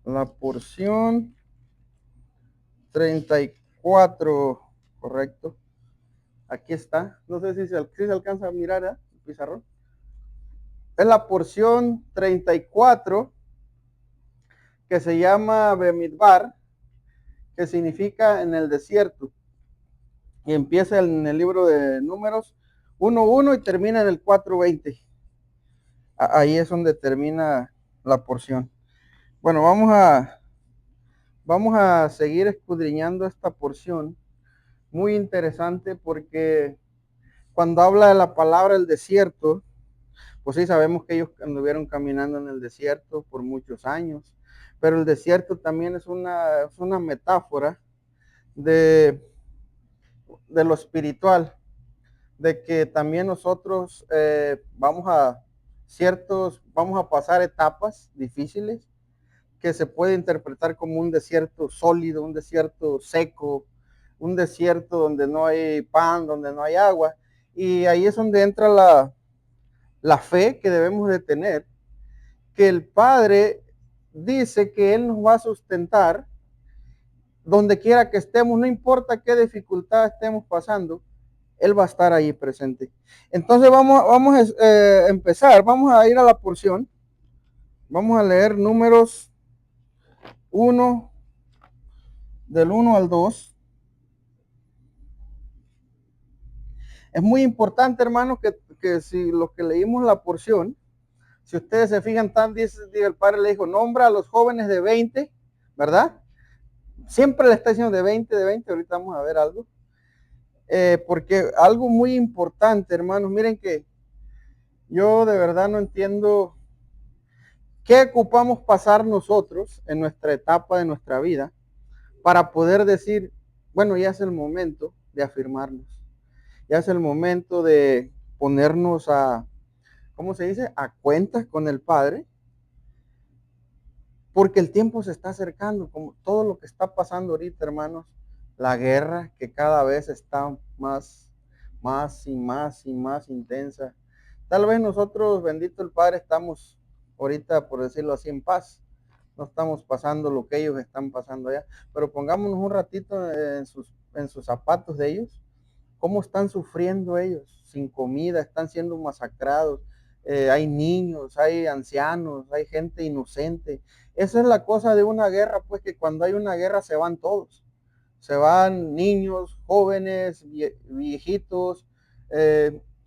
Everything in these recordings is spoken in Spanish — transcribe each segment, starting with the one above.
la porción 34, correcto. Aquí está. No sé si se alcanza a mirar el pizarrón. Es la porción 34 que se llama Bemidbar, que significa en el desierto. Y empieza en el libro de Números 1:1 y termina en el 4:20. Ahí es donde termina la porción. Bueno, vamos a seguir escudriñando esta porción. Muy interesante porque cuando habla de la palabra el desierto, pues sí sabemos que ellos anduvieron caminando en el desierto por muchos años, pero el desierto también es una metáfora de, de lo espiritual, de que también nosotros vamos a pasar etapas difíciles que se puede interpretar como un desierto sólido, un desierto seco, un desierto donde no hay pan, donde no hay agua. Y ahí es donde entra la fe que debemos de tener, que el Padre dice que Él nos va a sustentar donde quiera que estemos, no importa qué dificultad estemos pasando, Él va a estar ahí presente. Entonces vamos a empezar, vamos a ir a la porción, vamos a leer Números 1, del 1 al 2. Es muy importante, hermanos, que si los que leímos la porción, si ustedes se fijan, dice el Padre le dijo, nombra a los jóvenes de 20, ¿verdad? Siempre le está diciendo de 20, ahorita vamos a ver algo. Porque algo muy importante, hermanos, miren que yo de verdad no entiendo qué ocupamos pasar nosotros en nuestra etapa de nuestra vida para poder decir, bueno, ya es el momento de afirmarnos, ya es el momento de ponernos ¿cómo se dice? A cuentas con el Padre, porque el tiempo se está acercando, como todo lo que está pasando ahorita, hermanos, la guerra que cada vez está más intensa. Tal vez nosotros, bendito el Padre, estamos ahorita, por decirlo así, en paz. No estamos pasando lo que ellos están pasando allá, pero pongámonos un ratito en sus zapatos de ellos. ¿Cómo están sufriendo ellos? Sin comida, están siendo masacrados. Hay niños, hay ancianos, hay gente inocente. Esa es la cosa de una guerra, pues que cuando hay una guerra se van todos. Se van niños, jóvenes, viejitos,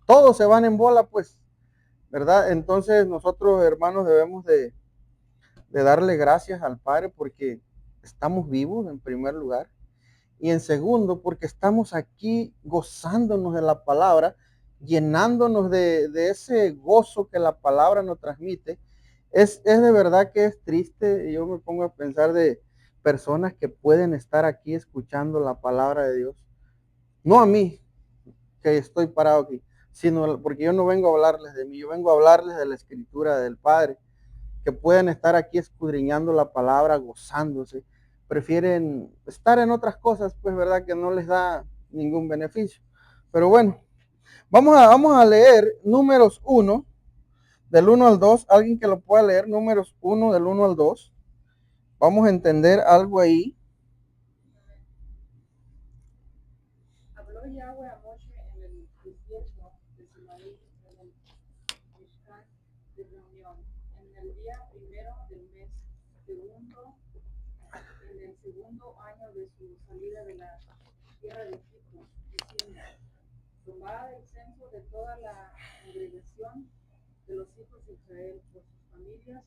todos se van en bola, pues, ¿verdad? Entonces nosotros, hermanos, debemos de darle gracias al Padre porque estamos vivos en primer lugar y en segundo porque estamos aquí gozándonos de la palabra, llenándonos de ese gozo que la palabra nos transmite. Es de verdad que es triste, yo me pongo a pensar de personas que pueden estar aquí escuchando la palabra de Dios, no a mí que estoy parado aquí, sino porque yo no vengo a hablarles de mí, yo vengo a hablarles de la escritura del Padre, que pueden estar aquí escudriñando la palabra, gozándose, prefieren estar en otras cosas, pues verdad que no les da ningún beneficio. Pero bueno, vamos a leer Números 1, del 1 al 2, alguien que lo pueda leer, Números 1, del 1 al 2. Vamos a entender algo ahí. Habló Yahweh a Moshe en el desierto de Sinaí, en el Mishkan de reunión, en el día primero del mes segundo, en el segundo año de su salida de la tierra de Egipto, diciendo: tomad el censo de toda la congregación de los hijos de Israel por sus familias,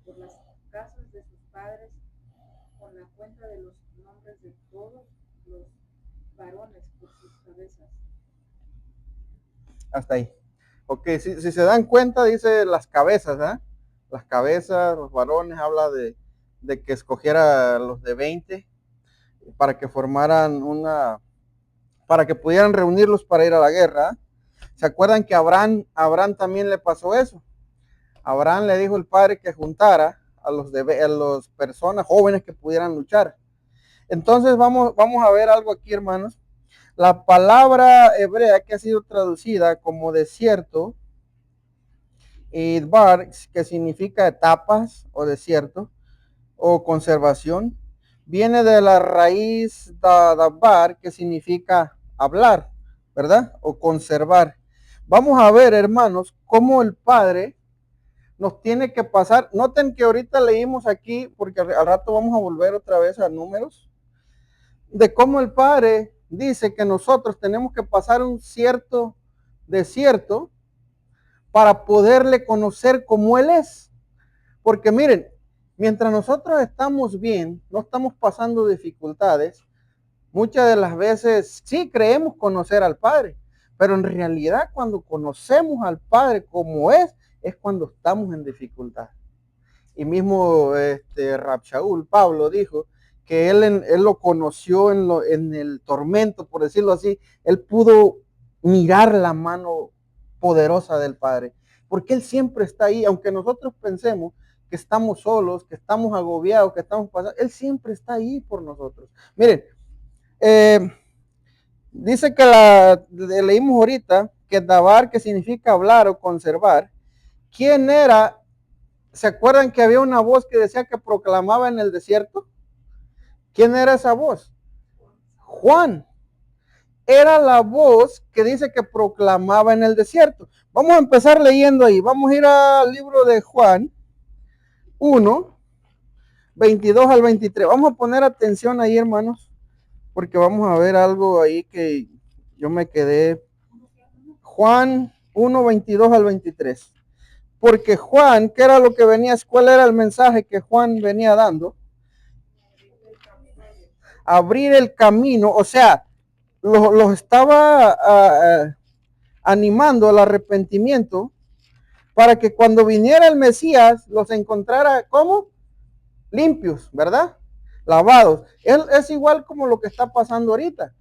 por las casas de sus padres, con la cuenta de los nombres de todos los varones por sus cabezas. Hasta ahí. Ok, si se dan cuenta, dice las cabezas, ¿eh? Las cabezas, los varones, habla de que escogiera los de 20 para que formaran para que pudieran reunirlos para ir a la guerra. ¿Se acuerdan que a Abraham también le pasó eso? Abraham le dijo el padre que juntara a los personas jóvenes que pudieran luchar. Entonces vamos a ver algo aquí, hermanos. La palabra hebrea que ha sido traducida como desierto, Idbar, que significa etapas o desierto, o conservación, viene de la raíz dabar, que significa hablar, ¿verdad? O conservar. Vamos a ver, hermanos, cómo el Padre nos tiene que pasar. Noten que ahorita leímos aquí, porque al rato vamos a volver otra vez a Números, de cómo el Padre dice que nosotros tenemos que pasar un cierto desierto para poderle conocer como Él es. Porque miren, mientras nosotros estamos bien, no estamos pasando dificultades, muchas de las veces sí creemos conocer al Padre, pero en realidad cuando conocemos al Padre como es cuando estamos en dificultad. Y mismo Rab Shaul, Pablo, dijo que él lo conoció en el tormento, por decirlo así. Él pudo mirar la mano poderosa del Padre, porque Él siempre está ahí, aunque nosotros pensemos que estamos solos, que estamos agobiados, que estamos pasando, Él siempre está ahí por nosotros. Miren, dice que leímos ahorita que dabar, que significa hablar o conservar. ¿Quién era? ¿Se acuerdan que había una voz que decía que proclamaba en el desierto? ¿Quién era esa voz? Juan. Era la voz que dice que proclamaba en el desierto. Vamos a empezar leyendo ahí. Vamos a ir al libro de Juan 1, 22 al 23. Vamos a poner atención ahí, hermanos, porque vamos a ver algo ahí que yo me quedé. Juan 1, 22 al 23. Porque Juan, ¿qué era lo que venía? ¿Cuál era el mensaje que Juan venía dando? Abrir el camino, o sea, los estaba animando al arrepentimiento para que cuando viniera el Mesías los encontrara como limpios, ¿verdad? Lavados. Es igual como lo que está pasando ahorita.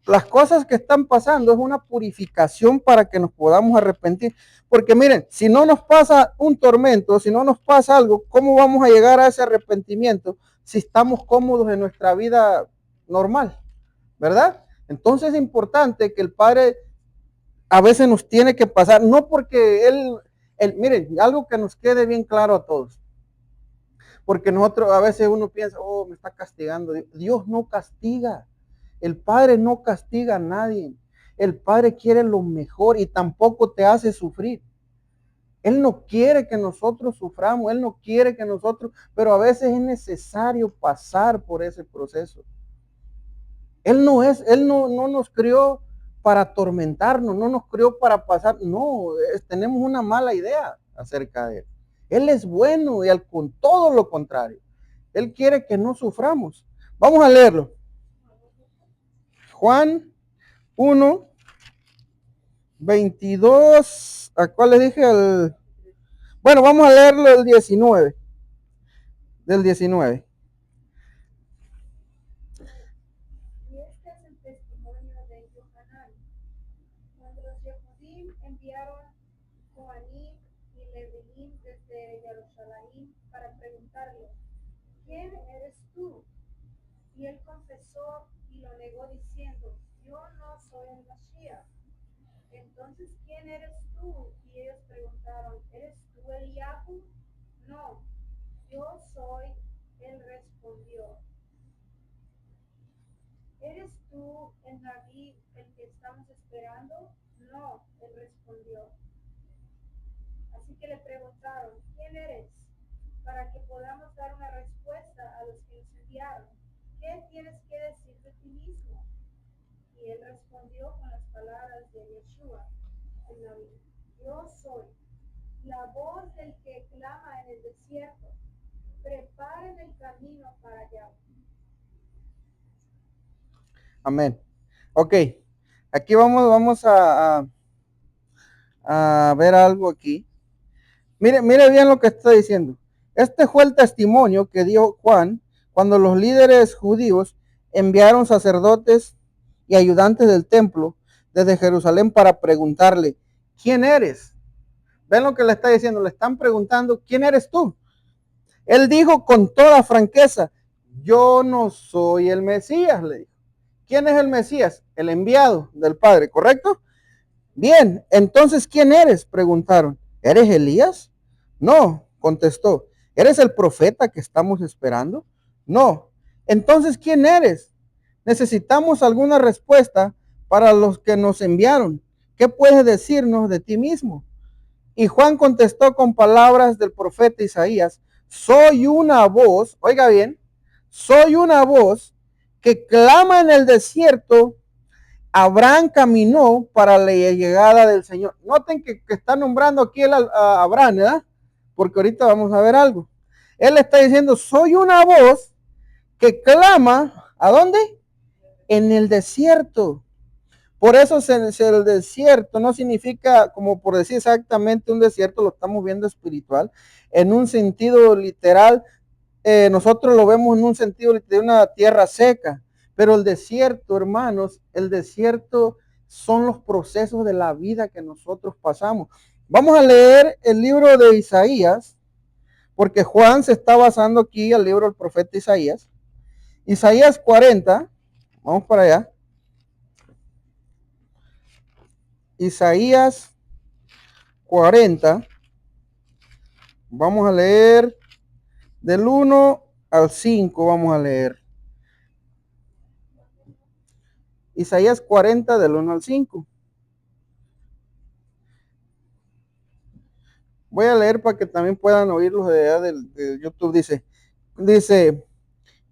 Las cosas que están pasando es una purificación para que nos podamos arrepentir. Porque miren, si no nos pasa un tormento, si no nos pasa algo, ¿cómo vamos a llegar a ese arrepentimiento si estamos cómodos en nuestra vida normal? ¿Verdad? Entonces es importante que el Padre a veces nos tiene que pasar, no porque Él, miren, algo que nos quede bien claro a todos. Porque nosotros a veces uno piensa, oh, me está castigando. Dios no castiga. El Padre no castiga a nadie. El Padre quiere lo mejor y tampoco te hace sufrir. Él no quiere que nosotros suframos, Él no quiere que nosotros, pero a veces es necesario pasar por ese proceso. Él no nos crió para atormentarnos, no nos crió para pasar, no, tenemos una mala idea acerca de Él. Él es bueno y con todo lo contrario. Él quiere que no suframos. Vamos a leerlo. Juan 1, 22, ¿a cuál le dije? Bueno, vamos a leerlo del 19. Del 19. Y este es el testimonio de Yohanan. Cuando los Yehudim enviaron Joanim y Levinim desde Jerusalén para preguntarle, ¿quién eres tú? Y él confesó y lo negó diciendo, yo no soy el Mashiach. Entonces, ¿quién eres tú? Y ellos preguntaron, ¿eres tú Eliahu? No, yo soy. Él respondió, ¿eres tú el Rabí, el que estamos esperando? No, él respondió. Así que le preguntaron, ¿quién eres? Para que podamos dar una respuesta a los que nos enviaron. ¿Qué tienes que decir de ti mismo? Y él respondió con las palabras de Yeshua, el Rabí. Yo soy la voz del que clama en el desierto. Preparen el camino para allá. Amén. Ok, aquí vamos a ver algo aquí. Mire bien lo que está diciendo. Este fue el testimonio que dio Juan cuando los líderes judíos enviaron sacerdotes y ayudantes del templo desde Jerusalén para preguntarle, ¿quién eres? ¿Ven lo que le está diciendo? Le están preguntando, ¿quién eres tú? Él dijo con toda franqueza, yo no soy el Mesías, le dijo. ¿Quién es el Mesías? El enviado del Padre, ¿correcto? Bien, entonces, ¿quién eres? Preguntaron. ¿Eres Elías? No, contestó. ¿Eres el profeta que estamos esperando? No. Entonces, ¿quién eres? Necesitamos alguna respuesta para los que nos enviaron. ¿Qué puedes decirnos de ti mismo? Y Juan contestó con palabras del profeta Isaías, soy una voz, oiga bien, soy una voz que clama en el desierto, Abraham caminó para la llegada del Señor. Noten que está nombrando aquí a Abraham, ¿verdad? Porque ahorita vamos a ver algo. Él está diciendo, soy una voz que clama, ¿a dónde? En el desierto. Por eso el desierto no significa, como por decir exactamente un desierto, lo estamos viendo espiritual, en un sentido literal, nosotros lo vemos en un sentido de una tierra seca, pero el desierto, hermanos, el desierto son los procesos de la vida que nosotros pasamos. Vamos a leer el libro de Isaías, porque Juan se está basando aquí al libro del profeta Isaías. Isaías 40, vamos para allá. Isaías 40, vamos a leer del 1 al 5, vamos a leer. Isaías 40 del 1 al 5. Voy a leer para que también puedan oírlos de YouTube. Dice,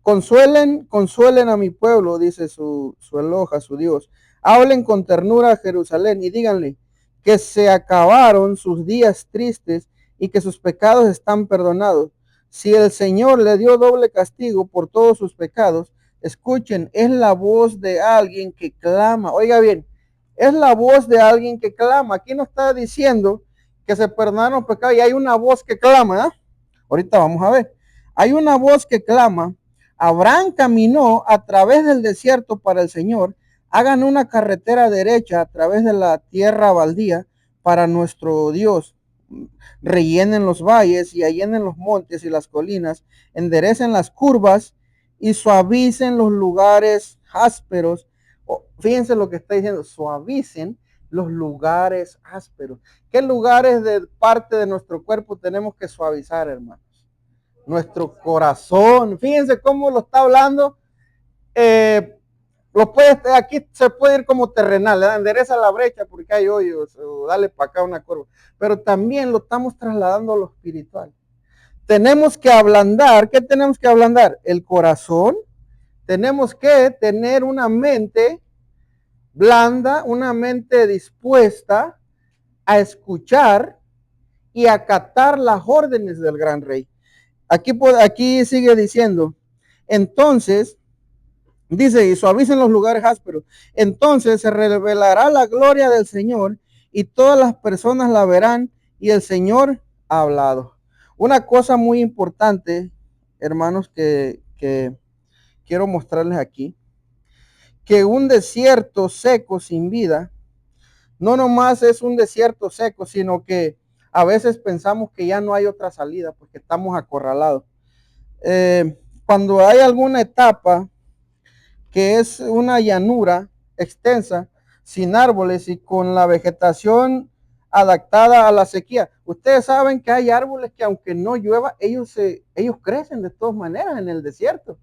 consuelen a mi pueblo, dice su Eloja, su Dios. Hablen con ternura a Jerusalén y díganle que se acabaron sus días tristes y que sus pecados están perdonados. Si el Señor le dio doble castigo por todos sus pecados, escuchen, es la voz de alguien que clama. Oiga bien, es la voz de alguien que clama. Aquí no está diciendo que se perdonaron los pecados y hay una voz que clama, ¿eh? Ahorita vamos a ver. Hay una voz que clama. Abraham caminó a través del desierto para el Señor. Hagan una carretera derecha a través de la tierra baldía para nuestro Dios. Rellenen los valles y allenen los montes y las colinas. Enderecen las curvas y suavicen los lugares ásperos. Fíjense lo que está diciendo. Suavicen los lugares ásperos. ¿Qué lugares de parte de nuestro cuerpo tenemos que suavizar, hermanos? Nuestro corazón. Fíjense cómo lo está hablando. Aquí se puede ir como terrenal, ¿verdad? Endereza la brecha porque hay hoyos, o dale para acá una curva. Pero también lo estamos trasladando a lo espiritual. Tenemos que ablandar. ¿Qué tenemos que ablandar? El corazón. Tenemos que tener una mente blanda, una mente dispuesta a escuchar y acatar las órdenes del gran rey. Aquí sigue diciendo, entonces, dice, y suavicen los lugares ásperos, entonces se revelará la gloria del Señor y todas las personas la verán y el Señor ha hablado. Una cosa muy importante, hermanos, que quiero mostrarles aquí, que un desierto seco sin vida no nomás es un desierto seco, sino que a veces pensamos que ya no hay otra salida porque estamos acorralados. Cuando hay alguna etapa que es una llanura extensa, sin árboles y con la vegetación adaptada a la sequía. Ustedes saben que hay árboles que aunque no llueva, ellos crecen de todas maneras en el desierto.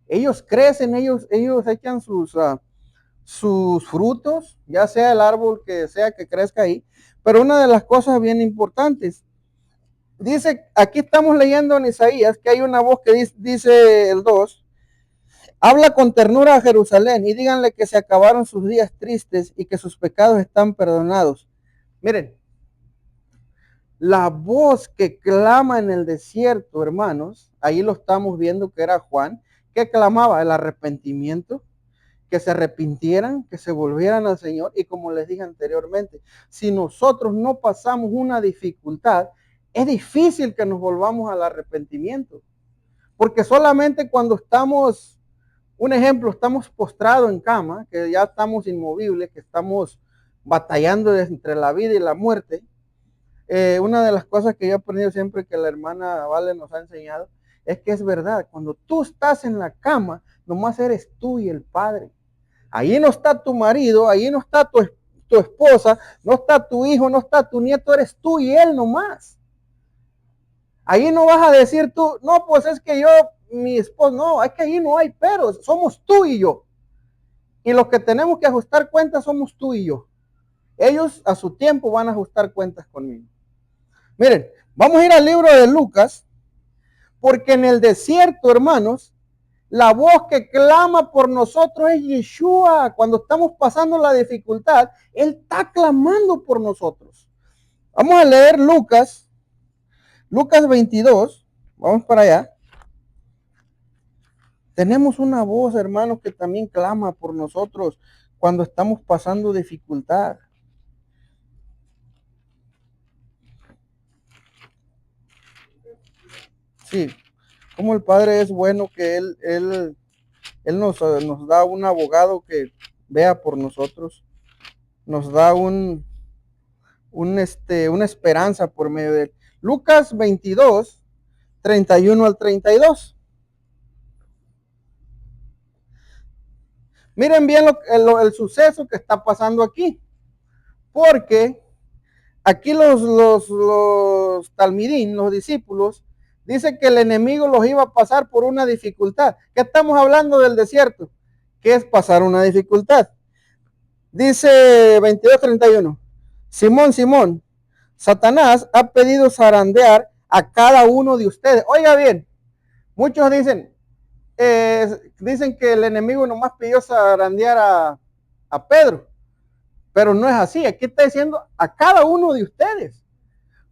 Ellos crecen, ellos echan sus frutos, ya sea el árbol que sea que crezca ahí. Pero una de las cosas bien importantes, dice, aquí estamos leyendo en Isaías que hay una voz que dice el 2, habla con ternura a Jerusalén y díganle que se acabaron sus días tristes y que sus pecados están perdonados. Miren, la voz que clama en el desierto, hermanos, ahí lo estamos viendo que era Juan, que clamaba el arrepentimiento, que se arrepintieran, que se volvieran al Señor. Y como les dije anteriormente, si nosotros no pasamos una dificultad, es difícil que nos volvamos al arrepentimiento. Porque solamente cuando estamos, un ejemplo, estamos postrados en cama, que ya estamos inmovibles, que estamos batallando entre la vida y la muerte, una de las cosas que yo he aprendido siempre que la hermana Vale nos ha enseñado, es que es verdad, cuando tú estás en la cama, nomás eres tú y el Padre. Ahí no está tu marido, ahí no está tu esposa, no está tu hijo, no está tu nieto, eres tú y él nomás. Ahí no vas a decir tú, no, pues es que yo, mi esposo, no, es que ahí no hay peros, somos tú y yo. Y los que tenemos que ajustar cuentas somos tú y yo. Ellos a su tiempo van a ajustar cuentas conmigo. Miren, vamos a ir al libro de Lucas, porque en el desierto, hermanos, la voz que clama por nosotros es Yeshua. Cuando estamos pasando la dificultad, Él está clamando por nosotros. Vamos a leer Lucas 22. Vamos para allá. Tenemos una voz, hermanos, que también clama por nosotros cuando estamos pasando dificultad. Sí, como el Padre es bueno que Él nos da un abogado que vea por nosotros, nos da una esperanza por medio de él. Lucas 22, 31 al 32. Miren bien el suceso que está pasando aquí, porque aquí los talmidín, los discípulos, dice que el enemigo los iba a pasar por una dificultad. ¿Qué estamos hablando del desierto? ¿Qué es pasar una dificultad? Dice 22:31. Simón, Simón, Satanás ha pedido zarandear a cada uno de ustedes. Oiga bien, muchos dicen que el enemigo nomás pidió zarandear a Pedro, pero no es así. Aquí está diciendo a cada uno de ustedes,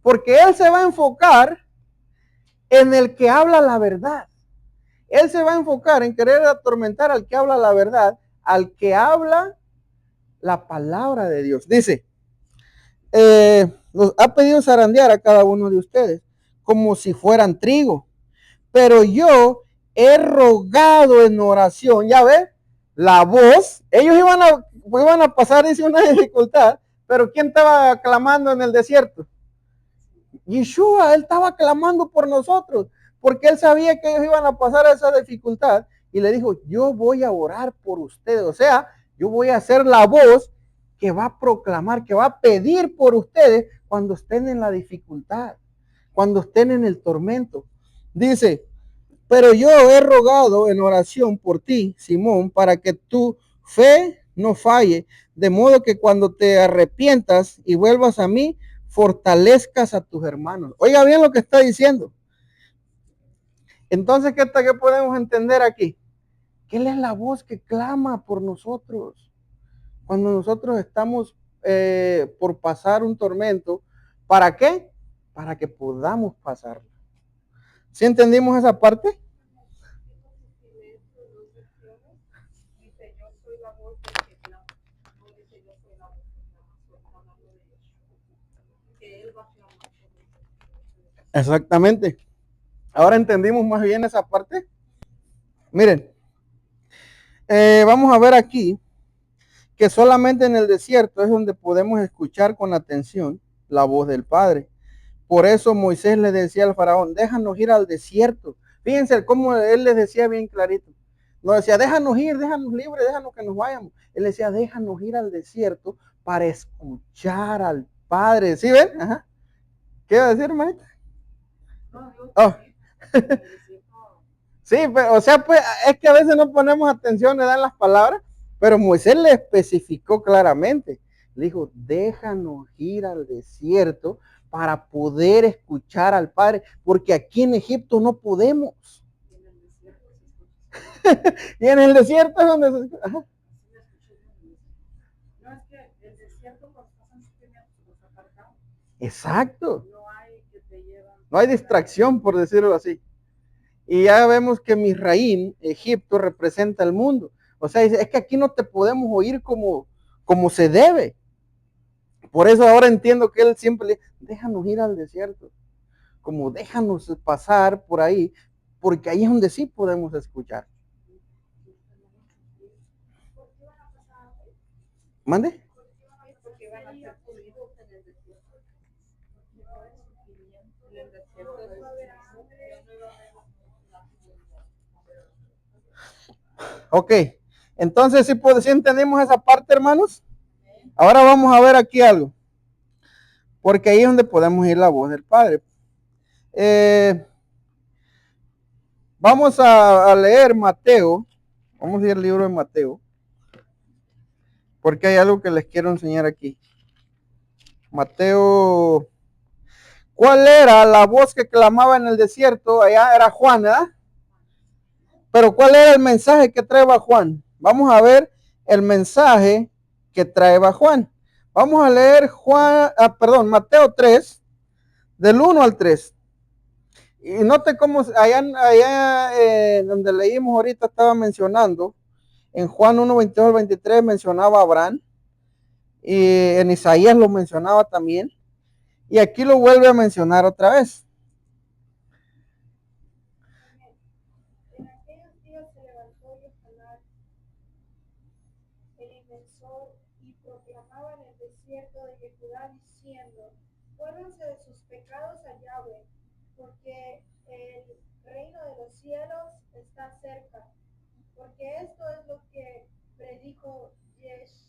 porque él se va a enfocar en el que habla la verdad. Él se va a enfocar en querer atormentar al que habla la verdad, al que habla la palabra de Dios. Dice, nos ha pedido zarandear a cada uno de ustedes como si fueran trigo, pero yo he rogado en oración. Ya ve, la voz, ellos iban a pasar, dice, una dificultad, pero ¿quién estaba clamando en el desierto? Yeshua. Él estaba clamando por nosotros, porque él sabía que ellos iban a pasar esa dificultad, y le dijo, yo voy a orar por ustedes, o sea, yo voy a ser la voz que va a proclamar, que va a pedir por ustedes cuando estén en la dificultad, cuando estén en el tormento. Dice, pero yo he rogado en oración por ti, Simón, para que tu fe no falle, de modo que cuando te arrepientas y vuelvas a mí, fortalezcas a tus hermanos. Oiga bien lo que está diciendo. Entonces, ¿qué podemos entender aquí? Que Él es la voz que clama por nosotros. Cuando nosotros estamos por pasar un tormento, ¿para qué? Para que podamos pasarlo. ¿Sí entendimos esa parte? Exactamente. Ahora entendimos más bien esa parte. Miren, vamos a ver aquí que solamente en el desierto es donde podemos escuchar con atención la voz del Padre. Por eso Moisés le decía al faraón, déjanos ir al desierto. Fíjense cómo él les decía bien clarito. No decía, déjanos ir, déjanos libres, déjanos que nos vayamos. Él decía, déjanos ir al desierto para escuchar al Padre. ¿Sí ven? Ajá. ¿Qué iba a decir, maestra? Oh. Sí, pero, o sea, pues es que a veces no ponemos atención, le dan las palabras, pero Moisés le especificó claramente. Le dijo, déjanos ir al desierto para poder escuchar al Padre, porque aquí en Egipto no podemos. Y en el desierto es donde se escucha. Ajá. No, es que el desierto cuando pasan los apartados. Exacto. No hay distracción, por decirlo así. Y ya vemos que Misraim, Egipto, representa el mundo. O sea, es que aquí no te podemos oír como se debe. Por eso ahora entiendo que él siempre le dice, déjanos ir al desierto. Como déjanos pasar por ahí, porque ahí es donde sí podemos escuchar. ¿Mande? Ok, entonces sí entendemos esa parte, hermanos. Ahora vamos a ver aquí algo, porque ahí es donde podemos oír la voz del Padre. Vamos a leer Mateo. Vamos a leer el libro de Mateo. Porque hay algo que les quiero enseñar aquí. Mateo. ¿Cuál era la voz que clamaba en el desierto? Allá era Juan, ¿verdad? Pero ¿cuál era el mensaje que traía Juan? Vamos a ver el mensaje que traía Juan. Vamos a leer Mateo 3, del 1 al 3. Y note cómo allá donde leímos ahorita estaba mencionando, en Juan 1, 22 al 23 mencionaba a Abraham, y en Isaías lo mencionaba también, y aquí lo vuelve a mencionar otra vez. En aquellos días se levantó Yohanan, el inmensor, y proclamaba en el desierto de Judá diciendo: vuélvanse de sus pecados a Yahweh, porque el reino de los cielos está cerca. Porque esto es lo que predijo Yeshayahu,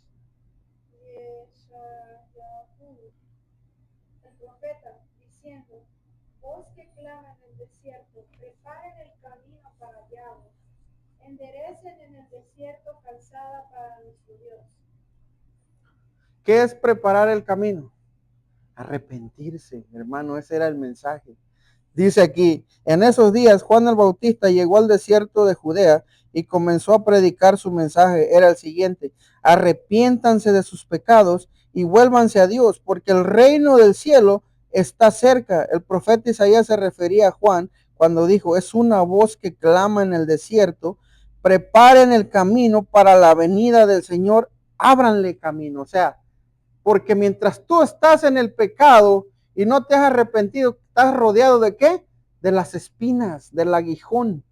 el profeta, diciendo: voz que clama en el desierto, preparen el camino para Yahweh, enderecen en el desierto calzada para nuestro Dios. ¿Qué es preparar el camino? Arrepentirse, hermano, ese era el mensaje. Dice aquí, en esos días Juan el Bautista llegó al desierto de Judea y comenzó a predicar su mensaje. Era el siguiente: arrepiéntanse de sus pecados y vuélvanse a Dios, porque el reino del cielo está cerca. El profeta Isaías se refería a Juan cuando dijo: es una voz que clama en el desierto, preparen el camino para la venida del Señor, ábranle camino. O sea, porque mientras tú estás en el pecado y no te has arrepentido, estás rodeado ¿de qué? De las espinas, del aguijón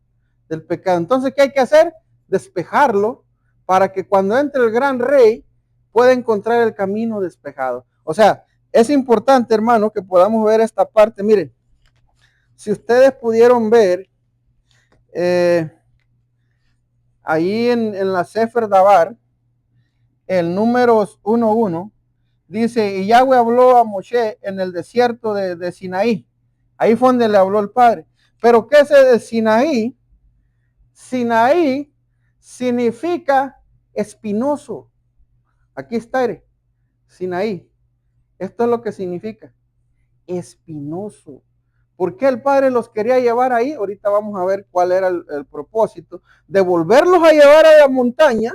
del pecado. Entonces, ¿qué hay que hacer? Despejarlo para que cuando entre el gran rey pueda encontrar el camino despejado. O sea, es importante, hermano, que podamos ver esta parte. Miren, si ustedes pudieron ver ahí en la Sefer Dabar, el números 1:1, dice: y Yahweh habló a Moshe en el desierto de Sinaí. Ahí fue donde le habló el Padre. Pero ¿qué es el Sinaí? Sinaí significa espinoso. Aquí está, Sinaí. Esto es lo que significa espinoso. ¿Por qué el Padre los quería llevar ahí? Ahorita vamos a ver cuál era el propósito de volverlos a llevar a la montaña,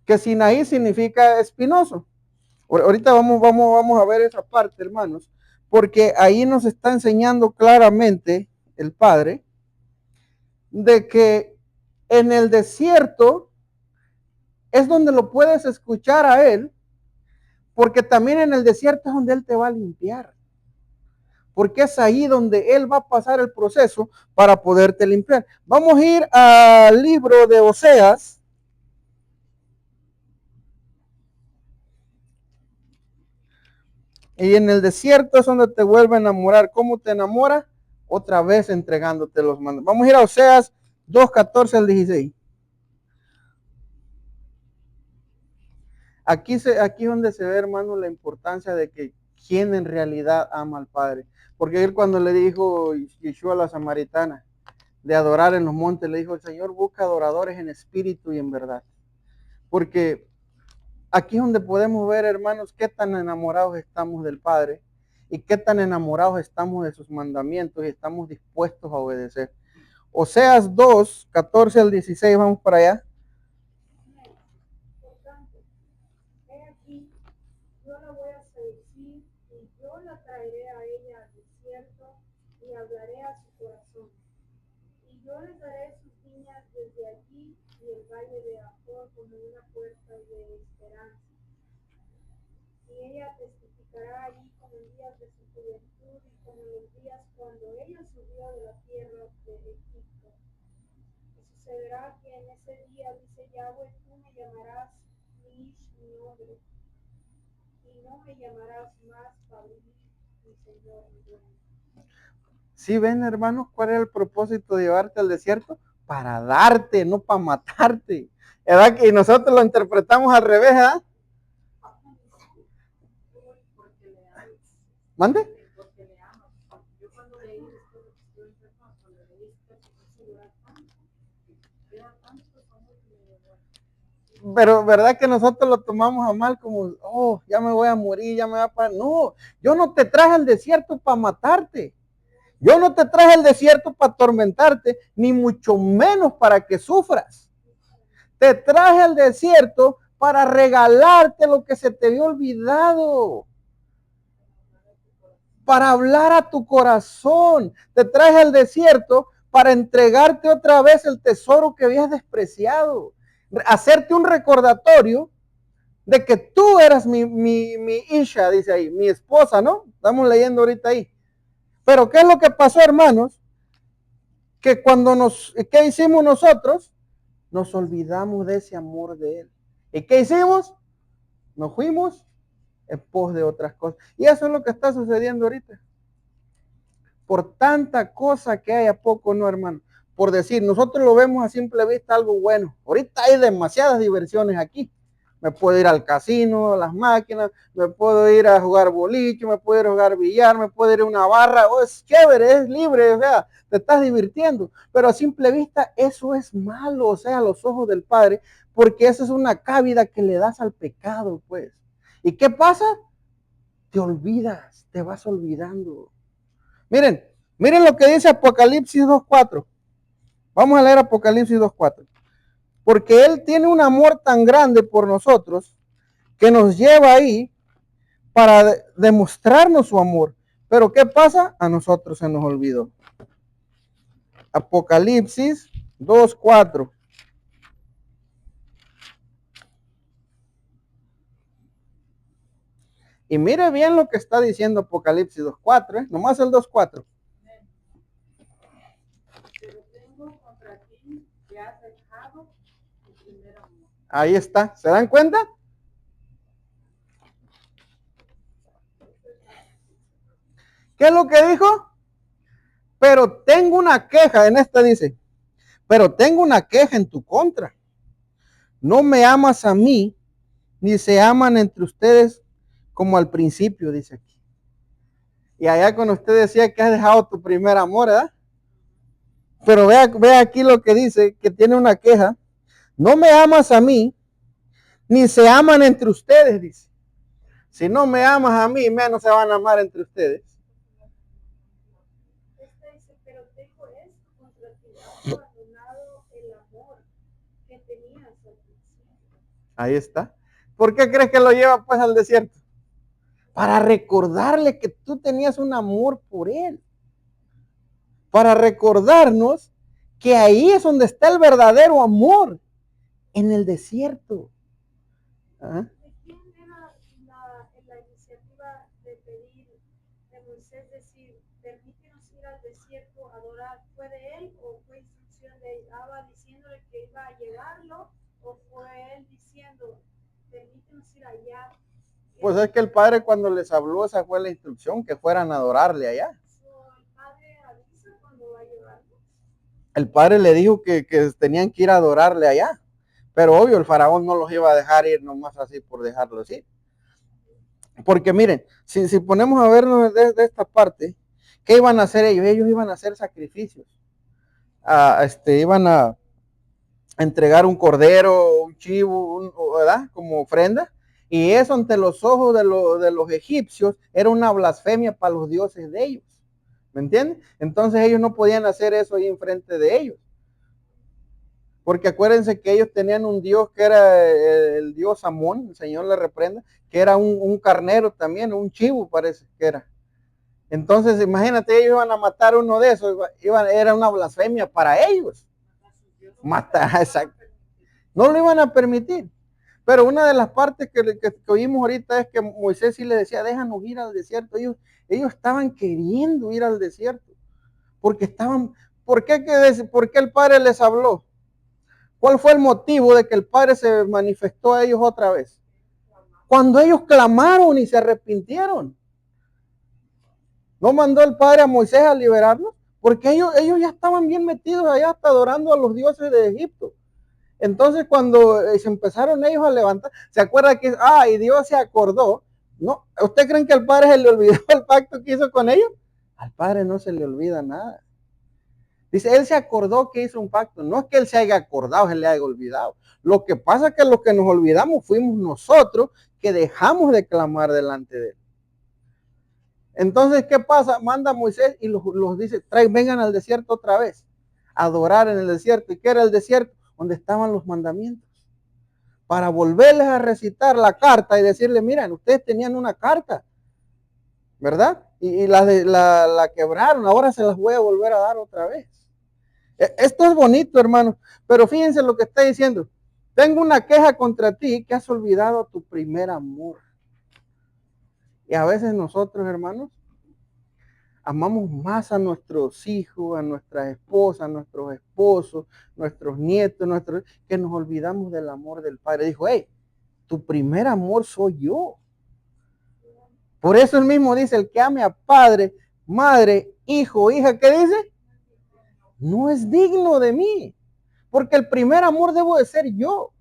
que Sinaí significa espinoso. Ahorita vamos a ver esa parte, hermanos, porque ahí nos está enseñando claramente el Padre de que en el desierto es donde lo puedes escuchar a Él, porque también en el desierto es donde Él te va a limpiar, porque es ahí donde Él va a pasar el proceso para poderte limpiar. Vamos a ir al libro de Oseas. Y en el desierto es donde te vuelve a enamorar. ¿Cómo te enamora? Otra vez entregándote los mandos. Vamos a ir a Oseas 2:14 al 16. Aquí es donde se ve, hermano, la importancia de que quién en realidad ama al Padre. Porque él, cuando le dijo Yeshua a la samaritana de adorar en los montes, le dijo: el Señor busca adoradores en espíritu y en verdad. Porque aquí es donde podemos ver, hermanos, qué tan enamorados estamos del Padre y qué tan enamorados estamos de sus mandamientos y estamos dispuestos a obedecer. Oseas 2:14 al 16, vamos para allá. Por tanto, he aquí, yo la voy a seducir y yo la traeré a ella al desierto y hablaré a su corazón. Y yo les daré sus viñas desde allí y el valle de Acor como una puerta de esperanza. Y ella testificará allí como en días de su juventud y como en los días cuando ella subió de la tierra de Egipto. Y sucederá que en ese día, dice Yahweh, tú me llamarás mi nombre, y no me llamarás más Babí, mi Señor, mi dueño. ¿Sí ven, hermanos, cuál es el propósito de llevarte al desierto? Para darte, no para matarte. ¿Verdad? Y nosotros lo interpretamos al revés, ¿verdad? ¿Mande? Pero verdad que nosotros lo tomamos a mal como, oh, ya me voy a morir, ya me va a pasar. No, yo no te traje al desierto para matarte. Yo no te traje al desierto para atormentarte, ni mucho menos para que sufras. Te traje al desierto para regalarte lo que se te había olvidado. Para hablar a tu corazón. Te traje al desierto para entregarte otra vez el tesoro que habías despreciado. Hacerte un recordatorio de que tú eras mi Isha, dice ahí, mi esposa, ¿no? Estamos leyendo ahorita ahí. Pero ¿qué es lo que pasó, hermanos? Que cuando ¿qué hicimos nosotros? Nos olvidamos de ese amor de Él. ¿Y qué hicimos? Nos fuimos en pos de otras cosas. Y eso es lo que está sucediendo ahorita. Por tanta cosa que hay, a poco no, hermano. Por decir, nosotros lo vemos a simple vista algo bueno. Ahorita hay demasiadas diversiones aquí. Me puedo ir al casino, a las máquinas, me puedo ir a jugar boliche, me puedo ir a jugar billar, me puedo ir a una barra. Oh, es chévere, es libre, o sea, te estás divirtiendo. Pero a simple vista eso es malo, o sea, a los ojos del Padre, porque esa es una cabida que le das al pecado, pues. ¿Y qué pasa? Te olvidas, te vas olvidando. Miren lo que dice Apocalipsis 2.4. Vamos a leer Apocalipsis 2.4. Porque Él tiene un amor tan grande por nosotros que nos lleva ahí para demostrarnos su amor. Pero ¿qué pasa? A nosotros se nos olvidó. Apocalipsis 2.4. Y mire bien lo que está diciendo Apocalipsis 2.4, nomás el 2.4. Pero tengo contra ti que has dejado tu primer amor. Ahí está, ¿se dan cuenta? ¿Qué es lo que dijo? Pero tengo una queja, en esta dice, pero tengo una queja en tu contra. No me amas a mí, ni se aman entre ustedes como al principio, dice aquí. Y allá cuando usted decía que has dejado tu primer amor, ¿verdad? Pero vea aquí lo que dice, que tiene una queja. No me amas a mí, ni se aman entre ustedes, dice. Si no me amas a mí, menos se van a amar entre ustedes. Dice, pero tengo esto contra ti, has abandonado el amor que tenías al principio. Ahí está. ¿Por qué crees que lo lleva pues al desierto? Para recordarle que tú tenías un amor por Él. Para recordarnos que ahí es donde está el verdadero amor, en el desierto. ¿Ah? ¿De quién era la iniciativa de pedir de Moisés decir, permítenos ir al desierto a adorar? ¿Fue de él o fue instrucción de Abba diciéndole que iba a llevarlo? ¿O fue él diciendo, permítenos ir allá? Pues es que el Padre cuando les habló, esa fue la instrucción, que fueran a adorarle allá. ¿El Padre avisa cuando va a llevarlos? El Padre le dijo que tenían que ir a adorarle allá. Pero obvio, el faraón no los iba a dejar ir nomás así por dejarlos ir. Porque miren, si ponemos a vernos de esta parte, ¿qué iban a hacer ellos? Ellos iban a hacer sacrificios. Iban a entregar un cordero, un chivo, ¿verdad? Como ofrenda. Y eso ante los ojos de los egipcios era una blasfemia para los dioses de ellos. ¿Me entienden? Entonces ellos no podían hacer eso ahí enfrente de ellos. Porque acuérdense que ellos tenían un dios que era el dios Amón, el Señor le reprenda, que era un carnero también, un chivo parece que era. Entonces imagínate, ellos iban a matar uno de esos, era una blasfemia para ellos. Matar, exacto. No lo iban a permitir. Pero una de las partes que oímos ahorita es que Moisés sí le decía, déjanos ir al desierto. Ellos estaban queriendo ir al desierto. Porque estaban, ¿por qué el Padre les habló? ¿Cuál fue el motivo de que el Padre se manifestó a ellos otra vez? Cuando ellos clamaron y se arrepintieron. ¿No mandó el Padre a Moisés a liberarlos? Porque ellos ya estaban bien metidos allá, hasta adorando a los dioses de Egipto. Entonces cuando se empezaron ellos a levantar, ¿se acuerda que, y Dios se acordó? ¿No? ¿Usted creen que el Padre se le olvidó el pacto que hizo con ellos? Al Padre no se le olvida nada. Dice, Él se acordó que hizo un pacto. No es que Él se haya acordado, se le haya olvidado. Lo que pasa es que los que nos olvidamos fuimos nosotros que dejamos de clamar delante de Él. Entonces, ¿qué pasa? Manda a Moisés y los dice, vengan al desierto otra vez, a adorar en el desierto. ¿Y qué era el desierto? Donde estaban los mandamientos. Para volverles a recitar la carta y decirle, miren, ustedes tenían una carta, ¿verdad? Y la quebraron, ahora se las voy a volver a dar otra vez. Esto es bonito, hermano, pero fíjense lo que está diciendo. Tengo una queja contra ti, que has olvidado tu primer amor. Y a veces nosotros, hermanos, amamos más a nuestros hijos, a nuestras esposas, a nuestros esposos, nuestros nietos, que nos olvidamos del amor del Padre. Dijo, hey, tu primer amor soy yo. Por eso él mismo dice, el que ame a padre, madre, hijo, hija, ¿qué dice? No es digno de mí, porque el primer amor debo de ser yo.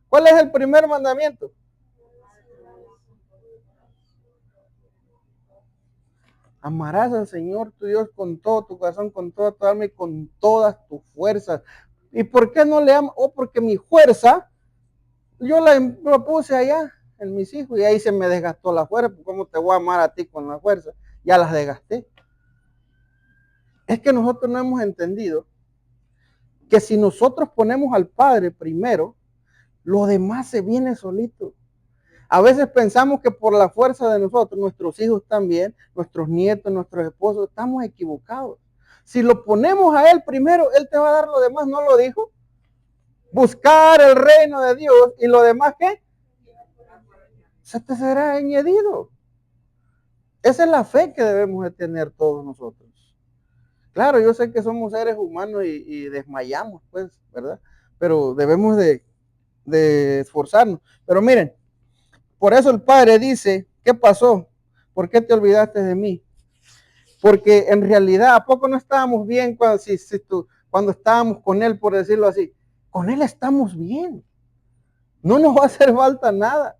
¿Cuál es el primer mandamiento? Amarás al Señor tu Dios con todo tu corazón, con toda tu alma y con todas tus fuerzas. ¿Y por qué no le amo? Porque mi fuerza, yo la puse allá en mis hijos y ahí se me desgastó la fuerza. ¿Cómo te voy a amar a ti con la fuerza? Ya las desgasté. Es que nosotros no hemos entendido que si nosotros ponemos al Padre primero, lo demás se viene solito. A veces pensamos que por la fuerza de nosotros, nuestros hijos también, nuestros nietos, nuestros esposos, estamos equivocados. Si lo ponemos a Él primero, Él te va a dar lo demás, ¿no lo dijo? Buscar el reino de Dios y lo demás, ¿qué? Se te será añadido. Esa es la fe que debemos de tener todos nosotros. Claro, yo sé que somos seres humanos y desmayamos, pues, ¿verdad? Pero debemos de esforzarnos. Pero miren, por eso el Padre dice, ¿qué pasó? ¿Por qué te olvidaste de mí? Porque en realidad, ¿a poco no estábamos bien cuando estábamos con Él, por decirlo así? Con Él estamos bien. No nos va a hacer falta nada.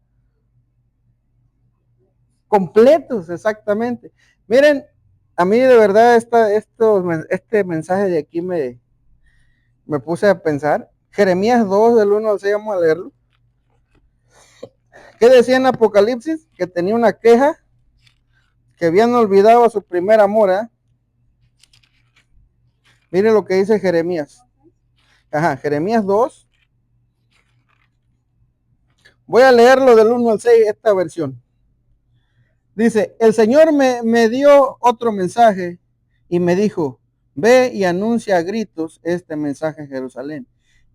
Completos, exactamente. Miren, a mí de verdad este mensaje de aquí me puse a pensar. Jeremías 2, del 1 al 6, vamos a leerlo. ¿Qué decía en Apocalipsis? Que tenía una queja, que habían olvidado a su primer amor. Miren lo que dice Jeremías. Jeremías 2. Voy a leerlo del 1 al 6, esta versión. Dice, el Señor me dio otro mensaje y me dijo, ve y anuncia a gritos este mensaje en Jerusalén.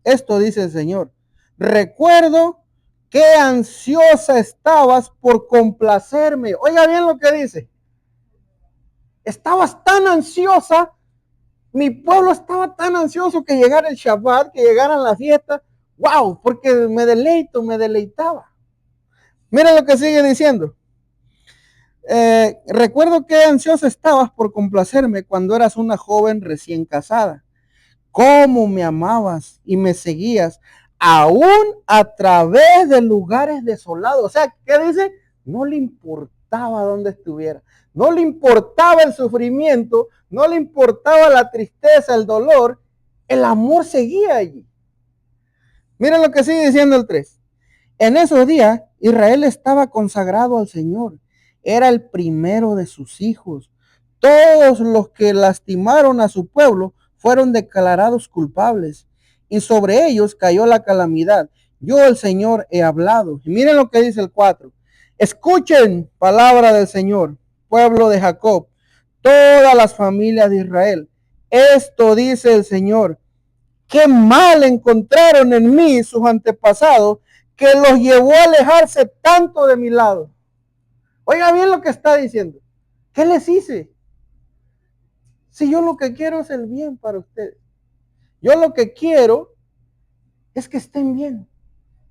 Esto dice el Señor, recuerdo qué ansiosa estabas por complacerme. Oiga bien lo que dice. Estabas tan ansiosa, mi pueblo estaba tan ansioso que llegara el Shabbat, que llegaran las fiestas. Wow, porque me deleitaba. Mira lo que sigue diciendo. Recuerdo que ansiosa estabas por complacerme cuando eras una joven recién casada. Cómo me amabas y me seguías aún a través de lugares desolados. O sea, ¿qué dice? No le importaba dónde estuviera. No le importaba el sufrimiento, no le importaba la tristeza, el dolor. El amor seguía allí. Miren lo que sigue diciendo el 3. En esos días, Israel estaba consagrado al Señor. Era el primero de sus hijos. Todos los que lastimaron a su pueblo fueron declarados culpables y sobre ellos cayó la calamidad. Yo, el Señor, he hablado. Y miren lo que dice el 4. Escuchen palabra del Señor, pueblo de Jacob, todas las familias de Israel. Esto dice el Señor. Qué mal encontraron en mí sus antepasados, que los llevó a alejarse tanto de mi lado. Oiga bien lo que está diciendo. ¿Qué les hice? Si yo lo que quiero es el bien para ustedes. Yo lo que quiero es que estén bien,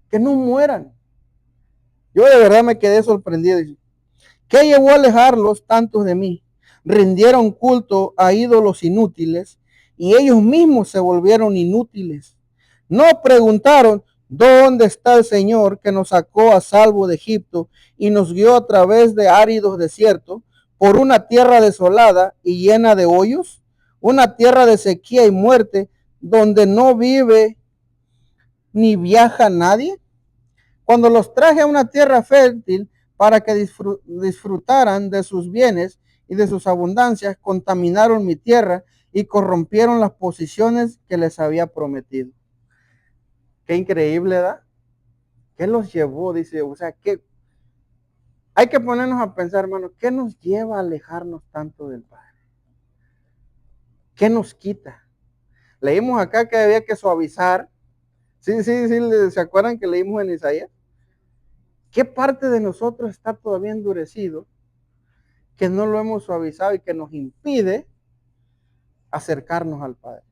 que no mueran. Yo de verdad me quedé sorprendido. ¿Qué llevó a alejarlos tantos de mí? Rindieron culto a ídolos inútiles y ellos mismos se volvieron inútiles. No preguntaron, ¿dónde está el Señor que nos sacó a salvo de Egipto y nos guió a través de áridos desiertos? por una tierra desolada y llena de hoyos, una tierra de sequía y muerte, donde no vive ni viaja nadie? Cuando los traje a una tierra fértil para que disfrutaran de sus bienes y de sus abundancias, contaminaron mi tierra y corrompieron las posiciones que les había prometido. Qué increíble, ¿verdad? ¿Qué los llevó? Dice, o sea, que hay que ponernos a pensar, hermano, ¿qué nos lleva a alejarnos tanto del Padre? ¿Qué nos quita? Leímos acá que había que suavizar. Sí, ¿se acuerdan que leímos en Isaías? ¿Qué parte de nosotros está todavía endurecido, que no lo hemos suavizado y que nos impide acercarnos al Padre?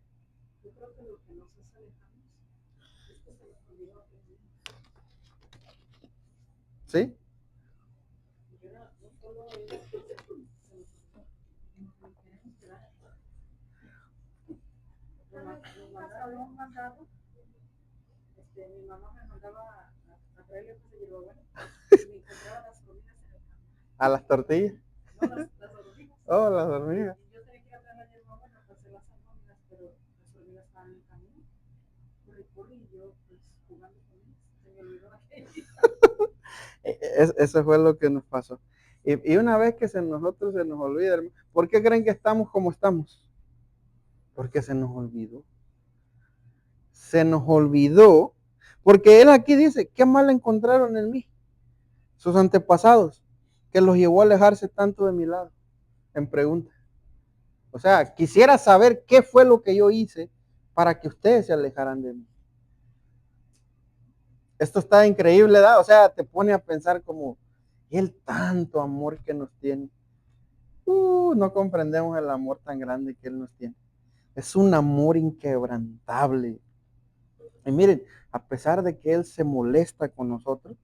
Yo creo que lo que nos hace alejarnos es que se nos olvidó aprender. ¿Sí? No solo es que se nos olvidó, sino que queremos quedar. Nos mandaron un mandado. Mi mamá me mandaba a traerle cosas de hierbabuena y me encontraba las hormigas en el camino. ¿A las tortillas? No, las hormigas. Oh, las hormigas. Y yo tenía que ir a traer la hierbabuena para hacer las hormigas, pero las hormigas estaban en el camino. Corre, y yo pues jugando con ellas. Se me olvidó aquello. Eso fue lo que nos pasó. Y una vez que nosotros se nos olvida, hermano, ¿por qué creen que estamos como estamos? Porque se nos olvidó. Se nos olvidó, porque él aquí dice, ¿qué mal encontraron en mí? Sus antepasados, que los llevó a alejarse tanto de mi lado. En pregunta. O sea, quisiera saber qué fue lo que yo hice para que ustedes se alejaran de mí. Esto está increíble, ¿verdad? O sea, te pone a pensar como, el tanto amor que nos tiene. No comprendemos el amor tan grande que Él nos tiene. Es un amor inquebrantable. Y miren, a pesar de que Él se molesta con nosotros,